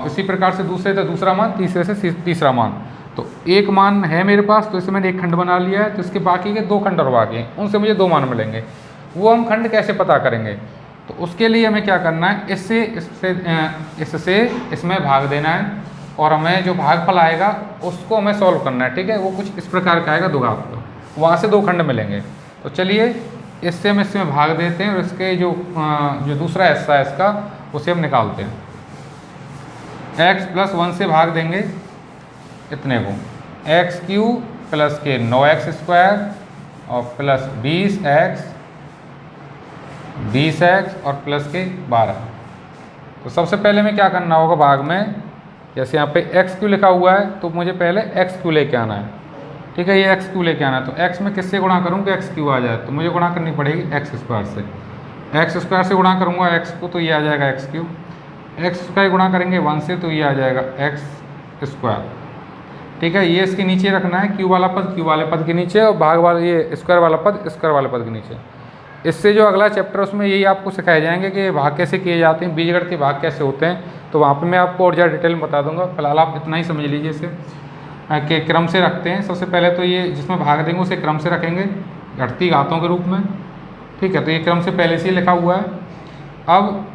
इसी प्रकार से दूसरे से दूसरा मान, तीसरे से तीसरा मान। तो 1 मान है मेरे पास, तो इससे मैंने 1 खंड बना लिया है। तो इसके बाकी के 2 खंड और बाकी हैं, उनसे मुझे 2 मान मिलेंगे। वो हम खंड कैसे पता करेंगे, तो उसके लिए हमें क्या करना है, इससे इसमें भाग देना है, और हमें जो भागफल आएगा उसको हमें सॉल्व करना है, ठीक है। वो कुछ इस प्रकार का आएगा 2 घात का, वहाँ से 2 खंड मिलेंगे। तो चलिए इससे हम इसमें भाग देते हैं, और इसके जो दूसरा हिस्सा है इसका, उसे हम निकालते हैं। x प्लस 1 से भाग देंगे इतने को, x³ प्लस के 9x² और प्लस 20x और प्लस के 12। तो सबसे पहले में क्या करना होगा, भाग में जैसे यहाँ पे x³ लिखा हुआ है, तो मुझे पहले x³ लेके आना है, ठीक है। ये x³ लेके आना है, तो x में किससे गुणा करूँ कि x³ आ जाए, तो मुझे गुणा करनी पड़ेगी x² से। x² से गुणा करूँगा x को, तो ये आ जाएगा x³। x² गुणा करेंगे 1 से, तो ये आ जाएगा x², ठीक है। ये इसके नीचे रखना है, q वाला पद q वाले पद के नीचे, और भाग वाला ये स्क्वायर वाला पद स्क्वायर वाले पद के नीचे। इससे जो अगला चैप्टर उसमें यही आपको सिखाए जाएंगे कि भाग कैसे किए जाते हैं, बीजगणित के भाग कैसे होते हैं, तो वहाँ पे मैं आपको और ज़्यादा डिटेल में बता दूंगा। फिलहाल आप इतना ही समझ लीजिए इसे कि क्रम से रखते हैं। सबसे पहले तो ये जिसमें भाग देंगे उसे क्रम से रखेंगे, घटती घातों के रूप में, ठीक है। तो ये क्रम से पहले से ही लिखा हुआ है। अब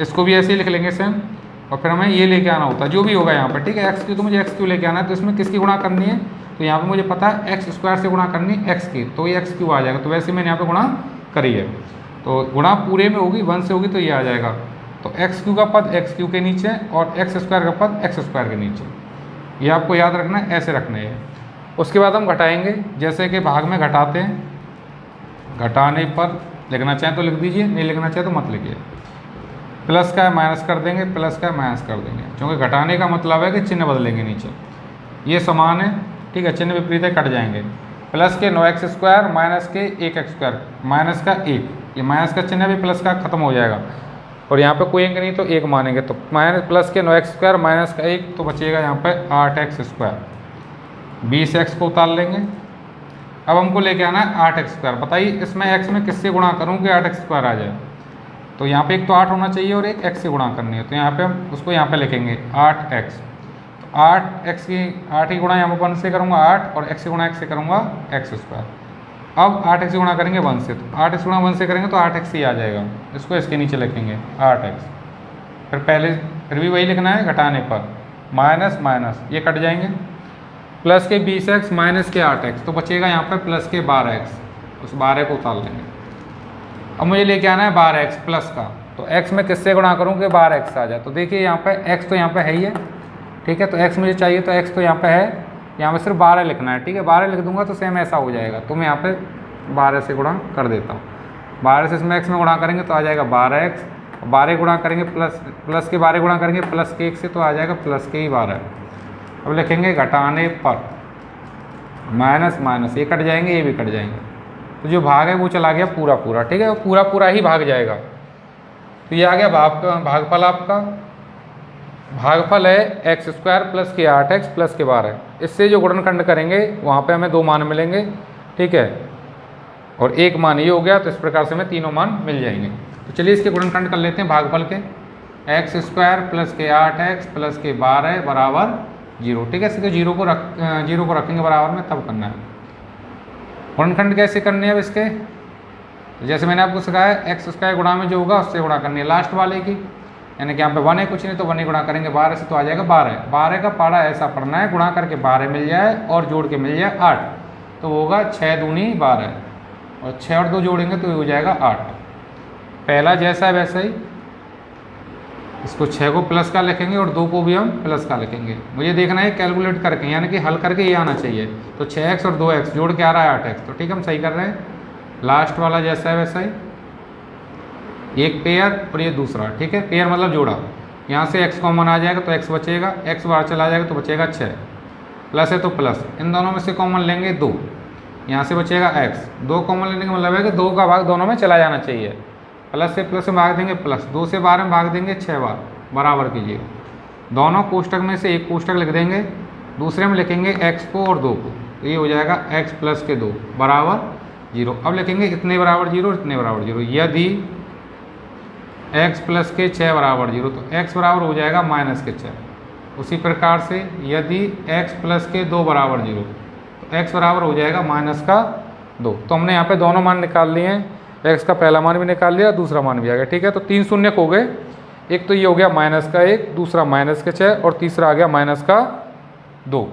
इसको भी ऐसे ही लिख लेंगे सेम, और फिर हमें ये लेके आना होता है जो भी होगा यहाँ पर, ठीक है। x की तो मुझे x³ लेके आना है, तो इसमें किसकी गुणा करनी है, तो यहाँ पे मुझे पता है x² से गुणा करनी है x की, तो ये x³ आ जाएगा। तो वैसे मैंने यहाँ पे गुणा करी है, तो गुणा पूरे में होगी, 1 से होगी, तो ये आ जाएगा। तो x³ का पद x³ के नीचे और x² का पद x² के नीचे, ये आपको याद रखना है, ऐसे रखना है। उसके बाद हम घटाएंगे, जैसे कि भाग में घटाते हैं, घटाने पर लिखना चाहें तो लिख दीजिए, नहीं लिखना चाहे तो मत लिखिए। प्लस का माइनस कर देंगे, प्लस का माइनस कर देंगे, क्योंकि घटाने का मतलब है कि चिन्ह बदलेंगे नीचे। ये समान है, ठीक है, चिन्ह विपरीत है, कट जाएंगे। प्लस के 9x² माइनस के 1x², माइनस का 1, ये माइनस का चिन्ह भी प्लस का खत्म हो जाएगा, और यहाँ पे कोई अंक नहीं तो 1 मानेंगे। तो माइनस प्लस के 9x² माइनस का 1, तो बचेगा यहाँ पे 8x²। 20x को उतार लेंगे, अब हमको लेके आना है 8x²। बताइए इसमें x में किससे गुणा करूँ कि 8x² आ जाए। तो यहाँ पे एक तो 8 होना चाहिए और एक x से गुणा करनी है, तो यहाँ पे हम उसको यहाँ पे लिखेंगे 8x। तो 8x की 8 की गुणा यहाँ पर 1 से करूँगा 8, और x की गुणा x से करूँगा x²। अब 8x गुणा करेंगे 1 से, तो 8x गुणा 1 से करेंगे तो 8x ही आ जाएगा, इसको इसके नीचे लिखेंगे 8x। फिर भी वही लिखना है घटाने पर, माइनस माइनस ये कट जाएंगे, प्लस के 20x माइनस के 8x, तो बचेगा यहाँ पर प्लस के 12x, उस 12 को उतार लेंगे। अब मुझे लेके आना है 12x प्लस का, तो x में किससे गुणा करूँ कि 12x आ जाए। तो देखिए यहाँ पे x तो यहाँ पे है ही है, ठीक है, तो x मुझे चाहिए, तो x तो यहाँ पे है, यहाँ पे सिर्फ 12 लिखना है, ठीक है। 12 लिख दूंगा तो सेम ऐसा हो जाएगा, तो मैं यहाँ पे 12 से गुणा कर देता हूँ। 12 से इसमें x में गुणा करेंगे तो आ जाएगा 12x, 12 गुणा करेंगे प्लस के 12 गुणा करेंगे प्लस के 1 से, तो आ जाएगा प्लस के ही 12। अब लिखेंगे घटाने पर, माइनस माइनस ये कट जाएंगे, ये भी कट जाएंगे, तो जो भाग है वो चला गया पूरा पूरा, ठीक है, पूरा पूरा ही भाग जाएगा। तो ये आ गया भागफल आपका। भागफल है x² प्लस के 8x प्लस के 12। इससे जो गुणनखंड करेंगे वहाँ पे हमें 2 मान मिलेंगे, ठीक है, और 1 मान ये हो गया, तो इस प्रकार से हमें तीनों मान मिल जाएंगे। तो चलिए इसके गुणनखंड कर लेते हैं भागफल के। x² प्लस के 8x प्लस के 12 बराबर 0, ठीक है। इसके जीरो को रखेंगे बराबर में, तब करना है। गुणनखंड कैसे करने हैं अब इसके, तो जैसे मैंने आपको सिखाया x² गुणा में जो होगा उससे गुणा करनी है लास्ट वाले की, यानी कि यहाँ पे 1 है, कुछ नहीं तो 1 ही गुणा करेंगे 12 से, तो आ जाएगा 12। 12 का पारा ऐसा पढ़ना है, गुणा करके 12 मिल जाए और जोड़ के मिल जाए 8, तो होगा 6 दूनी 12, और 6 और 2 जोड़ेंगे तो ये हो जाएगा 8। पहला जैसा है वैसा ही, इसको 6 को प्लस का लिखेंगे और 2 को भी हम प्लस का लिखेंगे। मुझे देखना है कैलकुलेट करके, यानी कि हल करके ये आना चाहिए। तो 6x और 2x जोड़ के आ रहा है 8x, तो ठीक है, हम सही कर रहे हैं। लास्ट वाला जैसा है वैसा ही, एक पेयर और ये दूसरा, ठीक है, पेयर मतलब जोड़ा। यहाँ से x कॉमन आ जाएगा तो x बचेगा, x बाहर चला जाएगा तो बचेगा 6, प्लस है तो प्लस, इन दोनों में से कॉमन लेंगे 2, यहाँ से बचेगा x। 2 कॉमन लेने का मतलब है कि 2 का भाग दोनों में चला जाना चाहिए। प्लस से प्लस में भाग देंगे प्लस, 2 से 12 में भाग देंगे 6 बार, बराबर कीजिए। दोनों कोष्टक में से एक कोष्टक लिख देंगे, दूसरे में लिखेंगे x को और 2 को, तो ये हो जाएगा x प्लस के 2 बराबर 0। अब लिखेंगे इतने बराबर 0, इतने बराबर 0। यदि x प्लस के 6 बराबर 0, तो x बराबर हो जाएगा माइनस के 6। उसी प्रकार से यदि x प्लस के 2 बराबर 0, तो x बराबर हो जाएगा माइनस का 2। तो हमने यहाँ पे दोनों मान निकाल लिए हैं, x का पहला मान भी निकाल लिया, दूसरा मान भी आ गया, ठीक है। तो 3 शून्य हो गए, एक तो ये हो गया माइनस का 1, दूसरा माइनस के 6, और तीसरा आ गया माइनस का 2।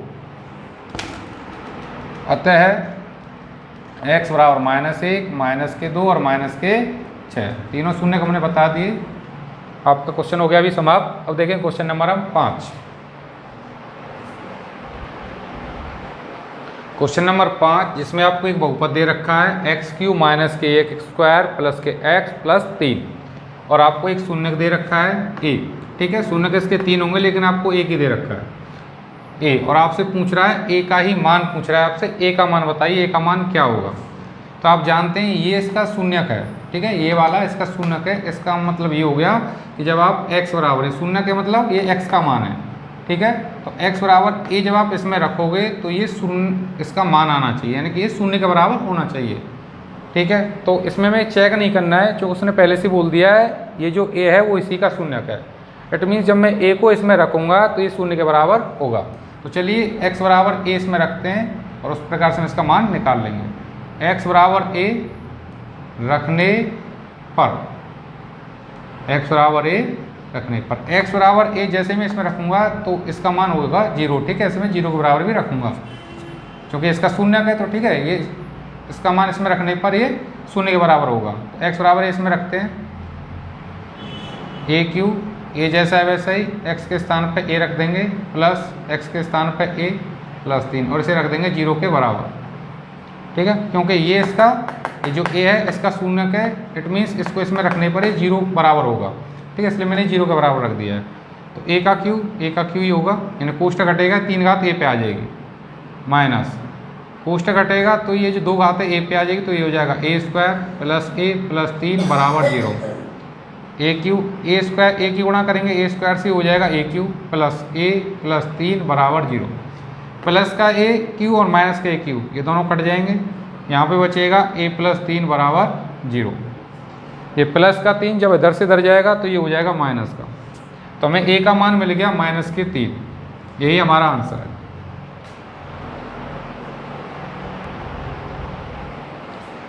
अतः x बराबर -1, माइनस के 2 और माइनस के 6, तीनों शून्य को हमने बता दिए। आपका क्वेश्चन हो गया अभी समाप्त। अब देखें क्वेश्चन नंबर 5। क्वेश्चन नंबर 5, जिसमें आपको एक बहुपद दे रखा है x³ माइनस के 1² प्लस के x प्लस 3, और आपको एक शून्य दे रखा है a, ठीक है। शून्य के इसके 3 होंगे, लेकिन आपको एक ही दे रखा है a, और आपसे पूछ रहा है a का ही मान पूछ रहा है आपसे। a का मान बताइए, a का मान क्या होगा। तो आप जानते हैं ये इसका शून्यक है, ठीक है, ये वाला इसका शून्यक है। इसका मतलब ये हो गया कि जब आप x बराबर है, शून्यक है मतलब ये x का मान है, ठीक है। तो x बराबर a जब आप इसमें रखोगे तो ये शून्य इसका मान आना चाहिए, यानी कि ये शून्य के बराबर होना चाहिए, ठीक है। तो इसमें मैं चेक नहीं करना है, जो उसने पहले से बोल दिया है, ये जो a है वो इसी का शून्यक है। इट मीन्स जब मैं a को इसमें रखूँगा तो ये शून्य के बराबर होगा। तो चलिए x बराबर a इसमें रखते हैं और उस प्रकार से हम इसका मान निकाल लेंगे। x बराबर a रखने पर, x बराबर a रखने पर, x बराबर a जैसे मैं इसमें रखूँगा तो इसका मान होगा 0, ठीक है। इसमें 0 के बराबर भी रखूँगा क्योंकि इसका शून्यक है, तो ठीक है, ये इसका मान इसमें रखने पर ये शून्य के बराबर होगा। तो x बराबर इसमें रखते हैं a³ a जैसा है वैसा ही, x के स्थान पे a रख देंगे प्लस x के स्थान पे a प्लस 3, और इसे रख देंगे 0 के बराबर, ठीक है। क्योंकि ये इसका ये जो a है इसका शून्यक है, इट मीन्स इसको इसमें रखने पर ये 0 बराबर होगा, ठीक है, इसलिए मैंने 0 के बराबर रख दिया है। तो a का क्यू ही होगा, यानी कोष्टक घटेगा 3 घात a पे आ जाएगी, माइनस कोष्टक घटेगा तो ये जो 2 घात है a पे आ जाएगी, तो ये हो जाएगा a² प्लस a प्लस 3 बराबर 0। a की गुणा करेंगे a² से हो जाएगा a³ प्लस a प्लस 3 बराबर 0। प्लस का a क्यू और माइनस का a क्यू ये दोनों कट जाएंगे, यहाँ पे बचेगा a+3 बराबर 0। ये प्लस का 3 जब इधर से इधर जाएगा तो ये हो जाएगा माइनस का, तो हमें a का मान मिल गया -3। यही हमारा आंसर है।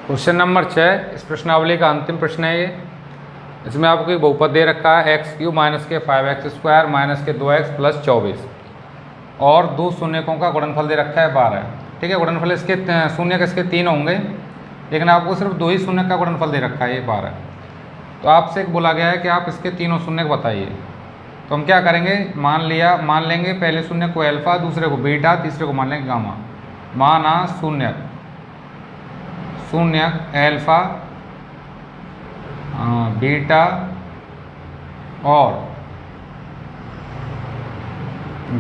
क्वेश्चन नंबर 6 इस प्रश्नावली का अंतिम प्रश्न है ये। इसमें आपको एक बहुपद दे रखा है x³ - 5x² - 2x + 24 और दो शून्यकों का गुणनफल दे रखा है 12। ठीक है, गुणनफल इसके शून्य इसके 3 होंगे, लेकिन आपको सिर्फ 2 ही शून्य का गुणनफल दे रखा है ये 12। तो आपसे एक बोला गया है कि आप इसके तीनों शून्य को बताइए। तो हम क्या करेंगे, मान लेंगे पहले शून्य को अल्फा, दूसरे को बीटा, तीसरे को मान लेंगे गामा। माना शून्य अल्फा, बीटा और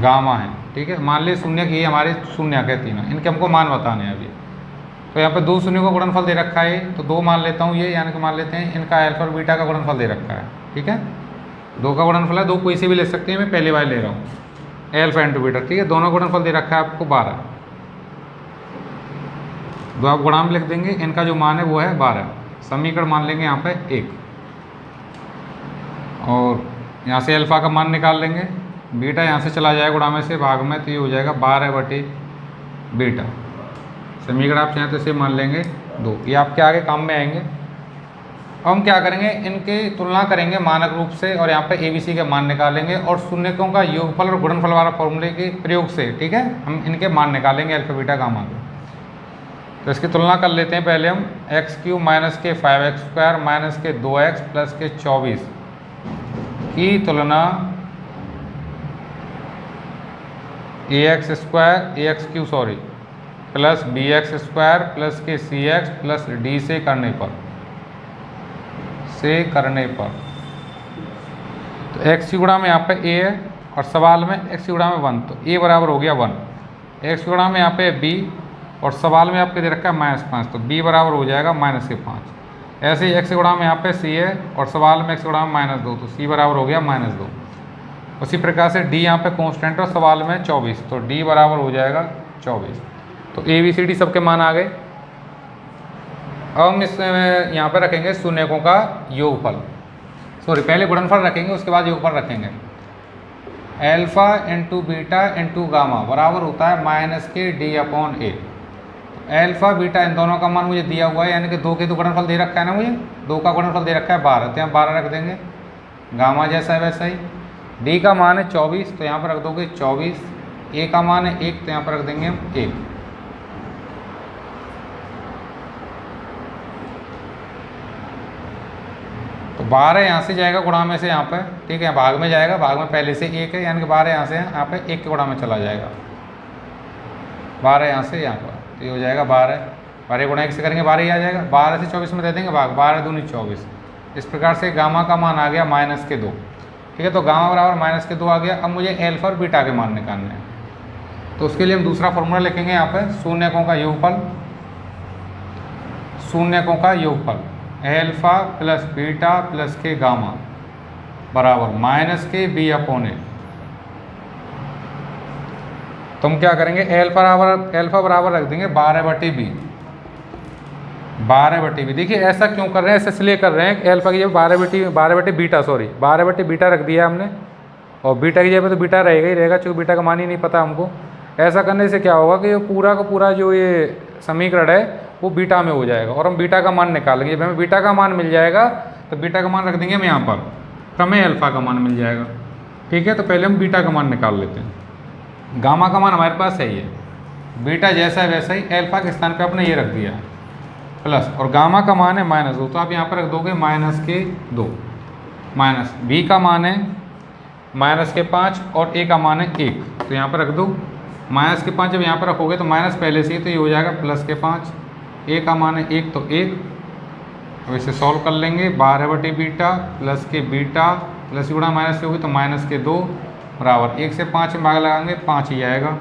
गामा है। ठीक है, मान ली शून्य की हमारे शून्य के तीनों, इनके हमको मान बताने हैं अभी। तो यहाँ पे दो शून्य को गुणनफल दे रखा है, तो 2 मान लेता हूँ ये, यानी कि मान लेते हैं इनका अल्फा और बीटा का गुणनफल दे रखा है। ठीक है, 2 का गुणनफल है, 2 कोई से भी ले सकते हैं, मैं पहली बार ले रहा हूँ अल्फा इंटू बीटा। ठीक है, दोनों गुणनफल दे रखा है आपको 12। 2 आप गुणाम लिख देंगे, इनका जो मान है वो है 12। समीकरण मान लेंगे यहाँ पे 1, और यहाँ से अल्फा का मान निकाल लेंगे। बीटा यहाँ से चला जाएगा गुणा में से भाग में, तो ये हो जाएगा 12/बीटा। समीकरण आप चाहें तो इसे मान लेंगे 2। ये आपके आगे काम में आएंगे। अब हम क्या करेंगे, इनकी तुलना करेंगे मानक रूप से, और यहाँ पे ABC के मान निकालेंगे, और शून्यकों का योगफल और गुणनफल वाला फॉर्मूले के प्रयोग से, ठीक है, हम इनके मान निकालेंगे अल्फा बीटा गामा के। तो इसकी तुलना कर लेते हैं पहले हम। x³ - 5x² - 2x + 24 की तुलना ax³ प्लस bx² प्लस के cx प्लस d से करने पर तो x की गुणा में यहाँ पे a है, और सवाल में x की गुणा में 1, तो a बराबर हो गया 1। x की गुणा में यहाँ पे b, और सवाल में आपके दे रखा है -5, तो b बराबर हो जाएगा -5। ऐसे ही x की गुणा में यहाँ पे c है, और सवाल में x की गुणा में -2, तो c बराबर हो गया -2। उसी प्रकार से d यहाँ पे कांस्टेंट और सवाल में 24, तो d बराबर हो जाएगा 24। तो ABCD सबके मान आ गए। अब हम इस यहाँ पर रखेंगे शून्यकों का योगफल, पहले गुणनफल रखेंगे, उसके बाद योगफल रखेंगे। Alpha into beta into gamma बराबर होता है -d/a। अल्फा बीटा इन दोनों का मान मुझे दिया हुआ है, यानी कि 2 के तो गुणनफल दे रखा है ना मुझे, 2 का गुणनफल दे रखा है 12, तो यहाँ 12 रख देंगे। गामा जैसा है वैसा ही। d का मान है 24, तो यहाँ पर रख दोगे 24। a का मान है 1, तो यहाँ पर रख देंगे हम 1। तो 12 यहाँ से जाएगा गुणा में से यहाँ पर, ठीक है, भाग में जाएगा, भाग में पहले से 1 है, यानी कि 12 यहाँ से यहाँ पे 1 के गुणा में चला जाएगा। 12 यहाँ से यहाँ पर, तो ये हो जाएगा 12 गुणा 1 से करेंगे 12 ही आ जाएगा। 12 से 24 में दे देंगे भाग, 12 दूनी 24। इस प्रकार से गामा का मान आ गया -2। ठीक है, तो गामा बराबर -2 आ गया। अब मुझे अल्फा और बीटा के मान निकालने हैं, तो उसके लिए हम दूसरा फॉर्मूला लिखेंगे यहाँ पर, शून्यकों का योगफल अल्फा प्लस बीटा प्लस के गामा बराबर -b/a। तो हम क्या करेंगे, अल्फा बराबर रख देंगे 12/b। 12/b, देखिए ऐसा क्यों कर रहे हैं, ऐसा इसलिए कर रहे हैं कि अल्फा की जगह 12/बीटा रख दिया हमने, और बीटा की जगह तो बीटा रहेगा ही रहेगा, क्योंकि बीटा का मान ही नहीं पता हमको। ऐसा करने से क्या होगा कि ये पूरा का पूरा जो ये समीकरण है वो बीटा में हो जाएगा, और हम बीटा का मान निकालेंगे। जब हमें बीटा का मान मिल जाएगा तो बीटा का मान रख देंगे हम यहाँ पर, तो हमें अल्फा का मान मिल जाएगा। ठीक है, तो पहले हम बीटा का मान निकाल लेते हैं। गामा का मान हमारे पास है ये, बीटा जैसा है वैसा ही, अल्फा के स्थान पे आपने ये रख दिया प्लस, और गामा का मान है -2, तो आप यहाँ पर रख दोगे -2। माइनस b का मान है -5 और a का मान है 1, तो यहाँ पर रख दो -5। जब यहाँ पर रखोगे तो माइनस पहले से ही, तो ये हो जाएगा +5। a का मान है 1, तो 1। अब इसे सॉल्व कर लेंगे। 12/बीटा प्लस के बीटा प्लस गुणा माइनस से होगी तो -2 बराबर 1 से 5 में भाग लगाएंगे 5 ही आएगा।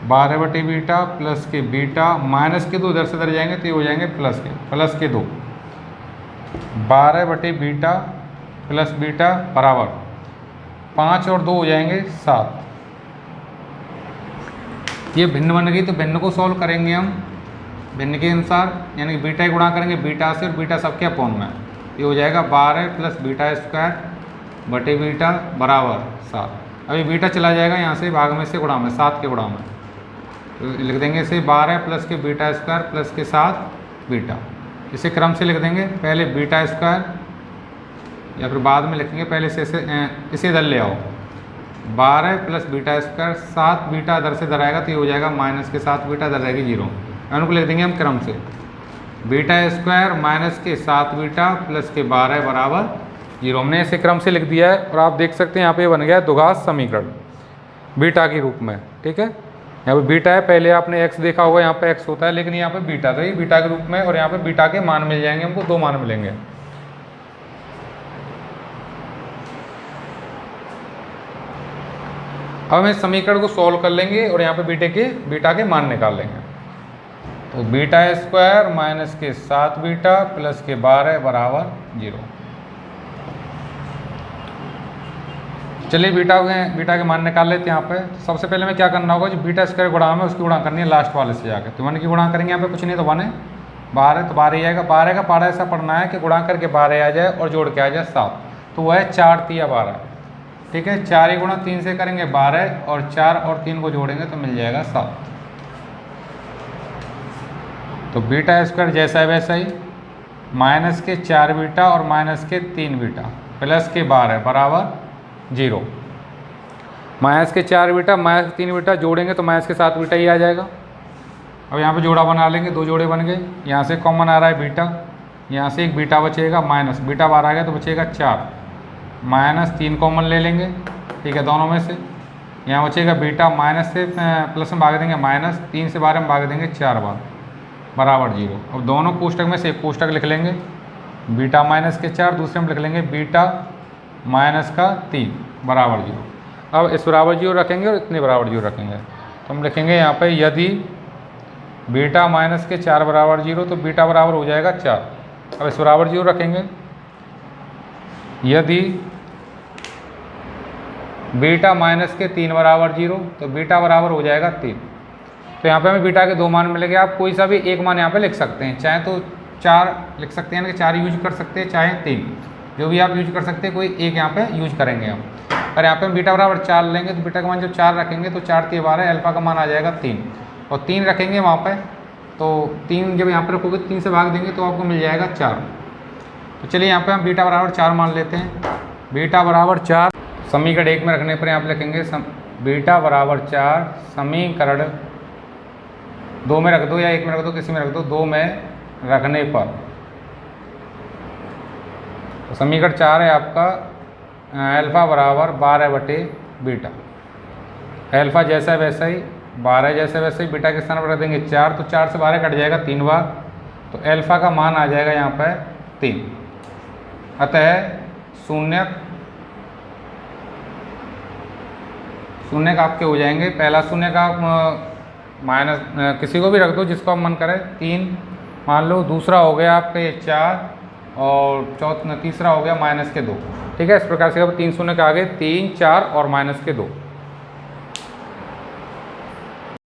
12/बीटा प्लस के बीटा -2 इधर से इधर जाएंगे तो ये हो जाएंगे प्लस के 2। 12/बीटा प्लस बीटा बराबर 5 और 2 हो जाएंगे 7। ये भिन्न बन गई, तो भिन्न को सॉल्व करेंगे हम। भिन्न के अनुसार, यानी कि बीटा गुणा करेंगे बीटा से और बीटा सबके अपॉन में, ये हो जाएगा 12 प्लस बीटा स्क्वायर बटे बीटा बराबर 7। अभी बीटा चला जाएगा यहाँ से भाग में से गुणा में, 7 के गुणा में, तो लिख देंगे इसे 12 प्लस के बीटा स्क्वायर प्लस के 7 बीटा। इसे क्रम से लिख देंगे, पहले बीटा स्क्वायर या फिर बाद में लिखेंगे, पहले इसे इधर ले आओ, 12 प्लस बीटा स्क्वायर 7 बीटा इधर से इधर आएगा तो ये हो जाएगा माइनस के 7 बीटा, इधर रहेगी 0। उनको लिख देंगे हम क्रम से, बीटा स्क्वायर माइनस के 7 बीटा प्लस के 12 बराबर 0। हमने इसे क्रम से लिख दिया है और आप देख सकते हैं यहाँ पे बन गया है द्विघात समीकरण बीटा के रूप में। ठीक है, यहाँ पे बीटा है, पहले आपने x देखा होगा, यहाँ पे x होता है, लेकिन यहाँ पे बीटा था, ये बीटा के रूप में, और यहाँ पे बीटा के मान मिल जाएंगे हमको, 2 मान मिलेंगे। अब हम इस समीकरण को सॉल्व कर लेंगे और यहाँ पे बीटा के मान निकाल लेंगे। तो बीटा स्क्वायर माइनस के 7 बीटा प्लस के 12 बराबर 0। चलिए बीटा के मान निकाल लेते हैं यहाँ पे। तो सबसे पहले में क्या करना होगा, जो बीटा स्क्वायर गुणा में उसकी गुणा करनी है लास्ट वाले से जाकर, तो 1 की गुणा करेंगे यहाँ पे, कुछ नहीं तो 1 है, 12 तो 12 ही आएगा। 12 का पहाड़ा ऐसा पढ़ना है कि गुणा करके 12 आ जाए और जोड़ के आ जाए 7, तो वह है 4 तिया 12। ठीक है, 4 ही गुणा 3 से करेंगे 12 और 4 और 3 को जोड़ेंगे तो मिल जाएगा 7। तो बीटा स्क्वायर जैसा है वैसा ही, माइनस के 4 बीटा और माइनस के 3 बीटा प्लस के 12 बराबर 0। माइनस के 4 बीटा माइनस के 3 बीटा जोड़ेंगे तो माइनस के 7 बीटा ही आ जाएगा। अब यहाँ पे जोड़ा बना लेंगे, 2 जोड़े बन गए, यहाँ से कॉमन आ रहा है बीटा, यहाँ से एक बीटा बचेगा, माइनस बीटा बाहर आ गया तो बचेगा 4, माइनस 3 कॉमन ले लेंगे। ठीक है, दोनों में से यहाँ बचेगा बीटा, माइनस से प्लस में भाग देंगे माइनस, 3 से 12 में भाग देंगे 4 बार बराबर 0। अब दोनों कोष्टक में से एक कोष्टक लिख लेंगे, बीटा माइनस के 4, दूसरे में लिख लेंगे बीटा माइनस का 3 बराबर 0। अब इस बराबर 0 रखेंगे और इतने बराबर 0 रखेंगे, तो हम लिखेंगे यहाँ पे यदि बीटा माइनस के 4 बराबर 0 तो बीटा बराबर हो जाएगा 4। अब इस बराबर 0 रखेंगे, यदि बीटा माइनस के 3 बराबर 0 तो बीटा बराबर हो जाएगा 3। तो यहाँ पे हमें बीटा के 2 मान मिलेंगे। आप कोई सा भी एक मान यहाँ पे लिख सकते हैं, चाहे तो 4 लिख सकते हैं, 4 यूज कर सकते हैं, चाहे 3, जो भी आप यूज कर सकते हैं, कोई एक यहाँ पे यूज करेंगे हम। और यहाँ पे हम बीटा बराबर 4 लेंगे तो बीटा का मान जब 4 रखेंगे तो 4 तिया 12, अल्फा का मान आ जाएगा 3, और 3 रखेंगे वहाँ पे, तो 3 जब यहाँ पे रखोगे 3 से भाग देंगे तो आपको मिल जाएगा 4। तो चलिए यहाँ पे हम बीटा बराबर 4 मान लेते हैं। बीटा बराबर 4 समीकरण 1 में रखने पर यहाँ पे लिखेंगे बीटा बराबर 4 समीकरण 2 में रख दो या 1 में रख दो, किसी में रख दो, 2 में रखने पर। तो समीकरण 4 है आपका अल्फा बराबर 12 बटे बीटा। अल्फा जैसा वैसा ही, 12 जैसा वैसा ही, बीटा के स्थान पर रख देंगे 4, तो 4 से 12 कट जाएगा 3 बार, तो अल्फा का मान आ जाएगा यहाँ पर 3। अतः शून्य का आपके हो जाएंगे, पहला शून्य का माइनस किसी को भी रख दो जिसको आप मन करे, 3 मान लो, दूसरा हो गया आपका ये 4 और तीसरा हो गया माइनस के 2। ठीक है, इस प्रकार से अब 3 शून्य के आगे 3, 4 और माइनस के 2।